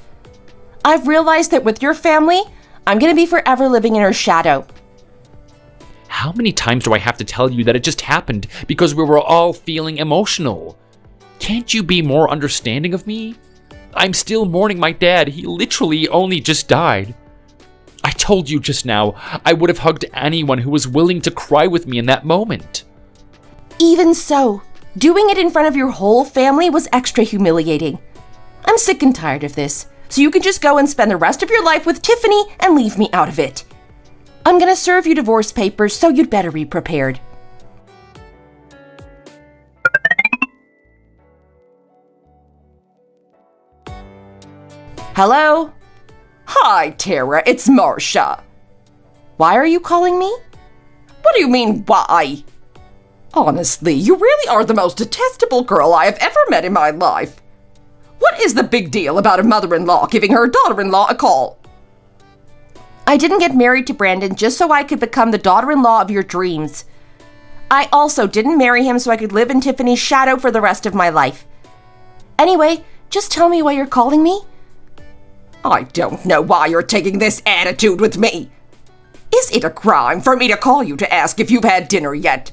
I've realized that with your family, I'm going to be forever living in her shadow. How many times do I have to tell you that it just happened because we were all feeling emotional? Can't you be more understanding of me? I'm still mourning my dad. He literally only just died. I told you just now, I would have hugged anyone who was willing to cry with me in that moment. Even so, doing it in front of your whole family was extra humiliating. I'm sick and tired of this, so you can just go and spend the rest of your life with Tiffany and leave me out of it. I'm gonna serve you divorce papers, so you'd better be prepared. Hello? Hi, Tara, it's Marcia. Why are you calling me? What do you mean, why? Honestly, you really are the most detestable girl I have ever met in my life. What is the big deal about a mother-in-law giving her daughter-in-law a call? I didn't get married to Brandon just so I could become the daughter-in-law of your dreams. I also didn't marry him so I could live in Tiffany's shadow for the rest of my life. Anyway, just tell me why you're calling me. I don't know why you're taking this attitude with me. Is it a crime for me to call you to ask if you've had dinner yet?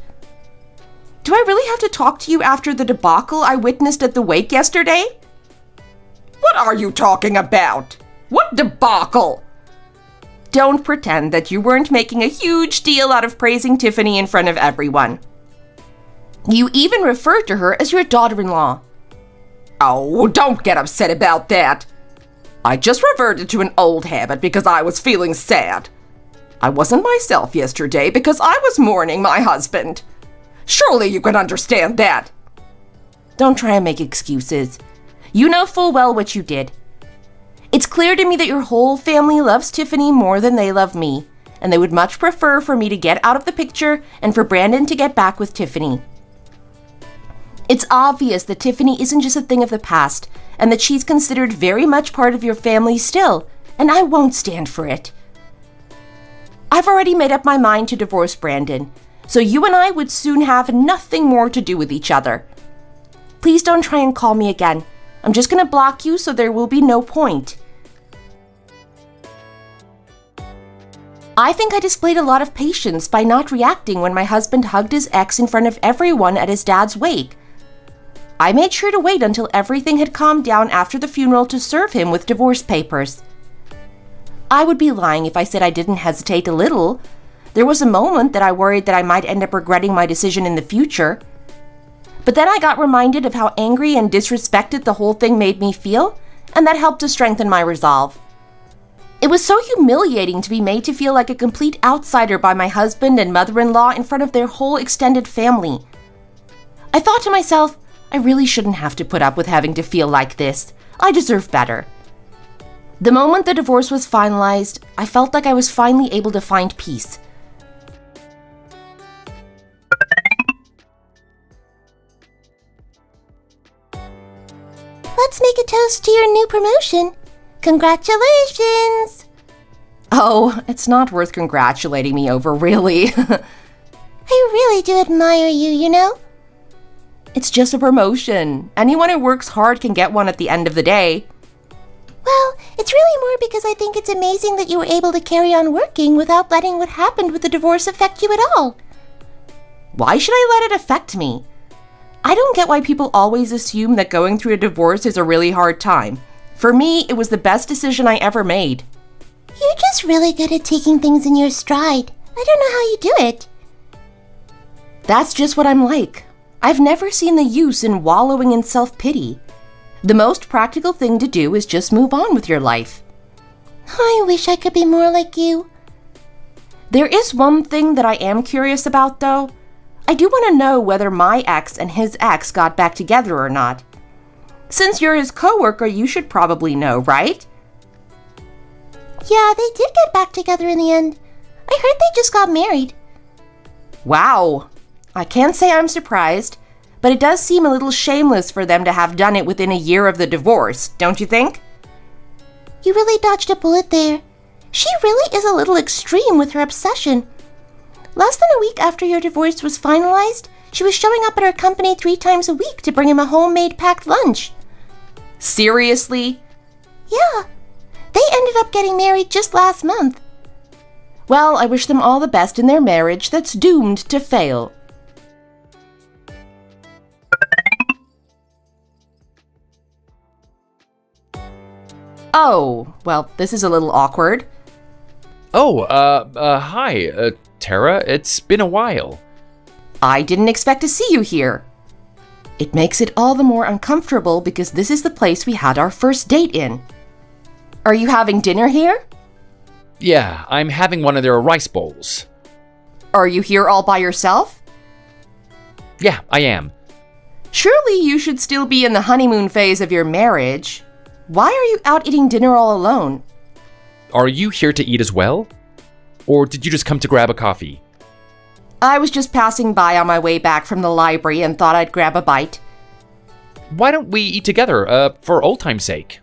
Do I really have to talk to you after the debacle I witnessed at the wake yesterday? What are you talking about? What debacle? Don't pretend that you weren't making a huge deal out of praising Tiffany in front of everyone. You even referred to her as your daughter-in-law. Oh, don't get upset about that. I just reverted to an old habit because I was feeling sad. I wasn't myself yesterday because I was mourning my husband. Surely you can understand that. Don't try and make excuses. You know full well what you did. It's clear to me that your whole family loves Tiffany more than they love me, and they would much prefer for me to get out of the picture and for Brandon to get back with Tiffany. It's obvious that Tiffany isn't just a thing of the past, and that she's considered very much part of your family still, and I won't stand for it. I've already made up my mind to divorce Brandon, so you and I would soon have nothing more to do with each other. Please don't try and call me again. I'm just going to block you so there will be no point. I think I displayed a lot of patience by not reacting when my husband hugged his ex in front of everyone at his dad's wake. I made sure to wait until everything had calmed down after the funeral to serve him with divorce papers. I would be lying if I said I didn't hesitate a little. There was a moment that I worried that I might end up regretting my decision in the future. But then I got reminded of how angry and disrespected the whole thing made me feel, and that helped to strengthen my resolve. It was so humiliating to be made to feel like a complete outsider by my husband and mother-in-law in front of their whole extended family. I thought to myself, I really shouldn't have to put up with having to feel like this. I deserve better. The moment the divorce was finalized, I felt like I was finally able to find peace. Let's make a toast to your new promotion. Congratulations! Oh, it's not worth congratulating me over, really. I really do admire you, you know? It's just a promotion. Anyone who works hard can get one at the end of the day. Well, it's really more because I think it's amazing that you were able to carry on working without letting what happened with the divorce affect you at all. Why should I let it affect me? I don't get why people always assume that going through a divorce is a really hard time. For me, it was the best decision I ever made. You're just really good at taking things in your stride. I don't know how you do it. That's just what I'm like. I've never seen the use in wallowing in self-pity. The most practical thing to do is just move on with your life. I wish I could be more like you. There is one thing that I am curious about, though. I do want to know whether my ex and his ex got back together or not. Since you're his coworker, you should probably know, right? Yeah, they did get back together in the end. I heard they just got married. Wow. I can't say I'm surprised, but it does seem a little shameless for them to have done it within a year of the divorce, don't you think? You really dodged a bullet there. She really is a little extreme with her obsession. Less than a week after your divorce was finalized, she was showing up at our company 3 times a week to bring him a homemade packed lunch. Seriously? Yeah. They ended up getting married just last month. Well, I wish them all the best in their marriage that's doomed to fail. Oh, well, this is a little awkward. Oh, hi, Tara. It's been a while. I didn't expect to see you here. It makes it all the more uncomfortable because this is the place we had our first date in. Are you having dinner here? Yeah, I'm having one of their rice bowls. Are you here all by yourself? Yeah, I am. Surely you should still be in the honeymoon phase of your marriage. Why are you out eating dinner all alone? Are you here to eat as well? Or did you just come to grab a coffee? I was just passing by on my way back from the library and thought I'd grab a bite. Why don't we eat together, for old time's sake?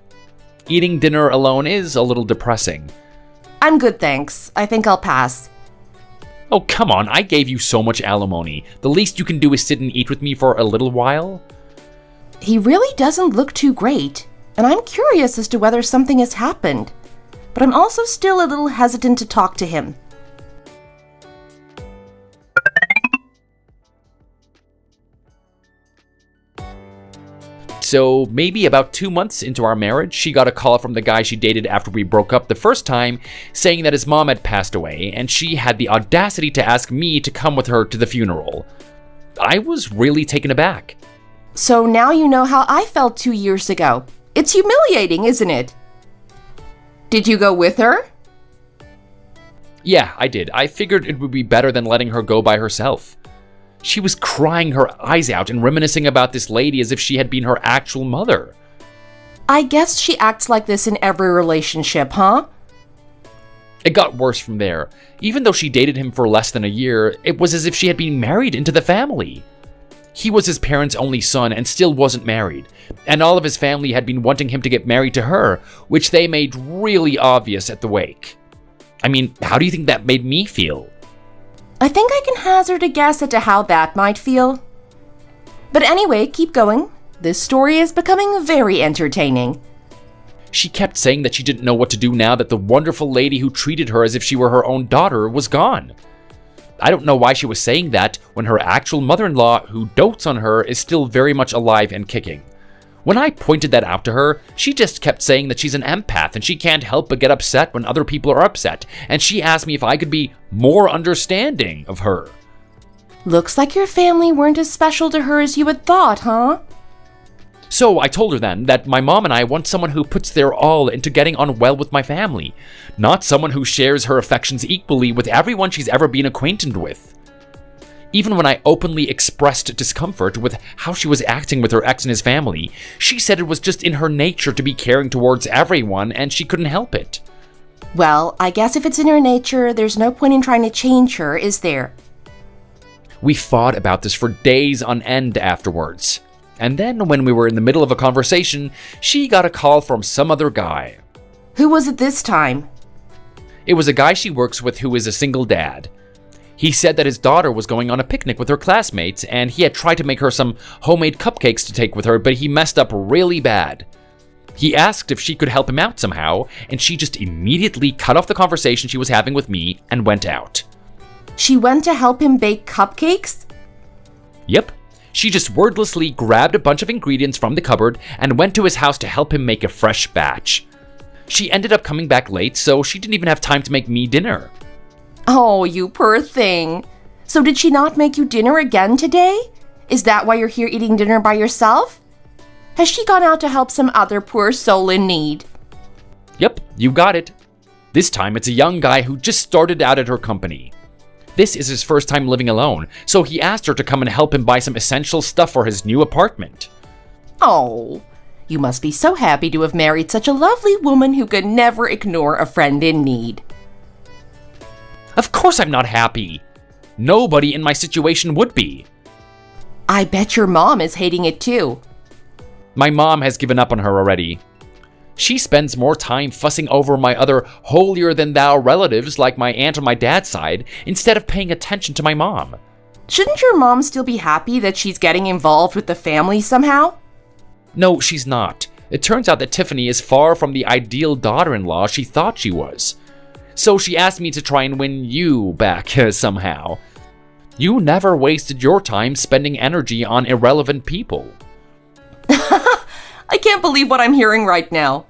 Eating dinner alone is a little depressing. I'm good, thanks. I think I'll pass. Oh, come on, I gave you so much alimony. The least you can do is sit and eat with me for a little while? He really doesn't look too great, and I'm curious as to whether something has happened. But I'm also still a little hesitant to talk to him. So maybe about 2 months into our marriage, she got a call from the guy she dated after we broke up the first time, saying that his mom had passed away, and she had the audacity to ask me to come with her to the funeral. I was really taken aback. So now you know how I felt 2 years ago. It's humiliating, isn't it? Did you go with her? Yeah, I did. I figured it would be better than letting her go by herself. She was crying her eyes out and reminiscing about this lady as if she had been her actual mother. I guess she acts like this in every relationship, huh? It got worse from there. Even though she dated him for less than a year, it was as if she had been married into the family. He was his parents' only son and still wasn't married, and all of his family had been wanting him to get married to her, which they made really obvious at the wake. I mean, how do you think that made me feel? I think I can hazard a guess as to how that might feel. But anyway, keep going. This story is becoming very entertaining. She kept saying that she didn't know what to do now that the wonderful lady who treated her as if she were her own daughter was gone. I don't know why she was saying that when her actual mother-in-law, who dotes on her, is still very much alive and kicking. When I pointed that out to her, she just kept saying that she's an empath and she can't help but get upset when other people are upset, and she asked me if I could be more understanding of her. Looks like your family weren't as special to her as you had thought, huh? So I told her then that my mom and I want someone who puts their all into getting on well with my family, not someone who shares her affections equally with everyone she's ever been acquainted with. Even when I openly expressed discomfort with how she was acting with her ex and his family, she said it was just in her nature to be caring towards everyone and she couldn't help it. Well, I guess if it's in her nature, there's no point in trying to change her, is there? We fought about this for days on end afterwards. And then, when we were in the middle of a conversation, she got a call from some other guy. Who was it this time? It was a guy she works with who is a single dad. He said that his daughter was going on a picnic with her classmates, and he had tried to make her some homemade cupcakes to take with her, but he messed up really bad. He asked if she could help him out somehow, and she just immediately cut off the conversation she was having with me and went out. She went to help him bake cupcakes? Yep. She just wordlessly grabbed a bunch of ingredients from the cupboard and went to his house to help him make a fresh batch. She ended up coming back late, so she didn't even have time to make me dinner. Oh, you poor thing. So did she not make you dinner again today? Is that why you're here eating dinner by yourself? Has she gone out to help some other poor soul in need? Yep, you got it. This time it's a young guy who just started out at her company. This is his first time living alone, so he asked her to come and help him buy some essential stuff for his new apartment. Oh, you must be so happy to have married such a lovely woman who could never ignore a friend in need. Of course I'm not happy. Nobody in my situation would be. I bet your mom is hating it too. My mom has given up on her already. She spends more time fussing over my other holier-than-thou relatives like my aunt on my dad's side instead of paying attention to my mom. Shouldn't your mom still be happy that she's getting involved with the family somehow? No, she's not. It turns out that Tiffany is far from the ideal daughter-in-law she thought she was. So she asked me to try and win you back somehow. You never wasted your time spending energy on irrelevant people. I can't believe what I'm hearing right now.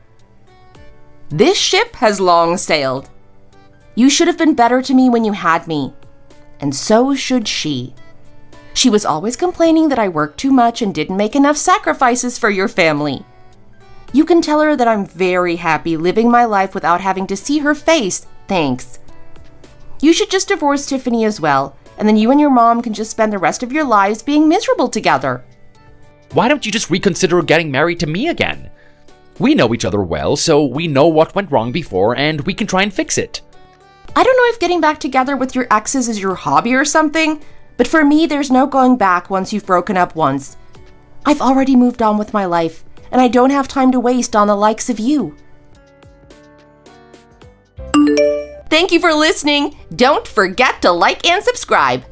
This ship has long sailed. You should have been better to me when you had me. And so should she. She was always complaining that I worked too much and didn't make enough sacrifices for your family. You can tell her that I'm very happy living my life without having to see her face, thanks. You should just divorce Tiffany as well, and then you and your mom can just spend the rest of your lives being miserable together. Why don't you just reconsider getting married to me again? We know each other well, so we know what went wrong before, and we can try and fix it. I don't know if getting back together with your exes is your hobby or something, but for me, there's no going back once you've broken up once. I've already moved on with my life, and I don't have time to waste on the likes of you. Thank you for listening. Don't forget to like and subscribe.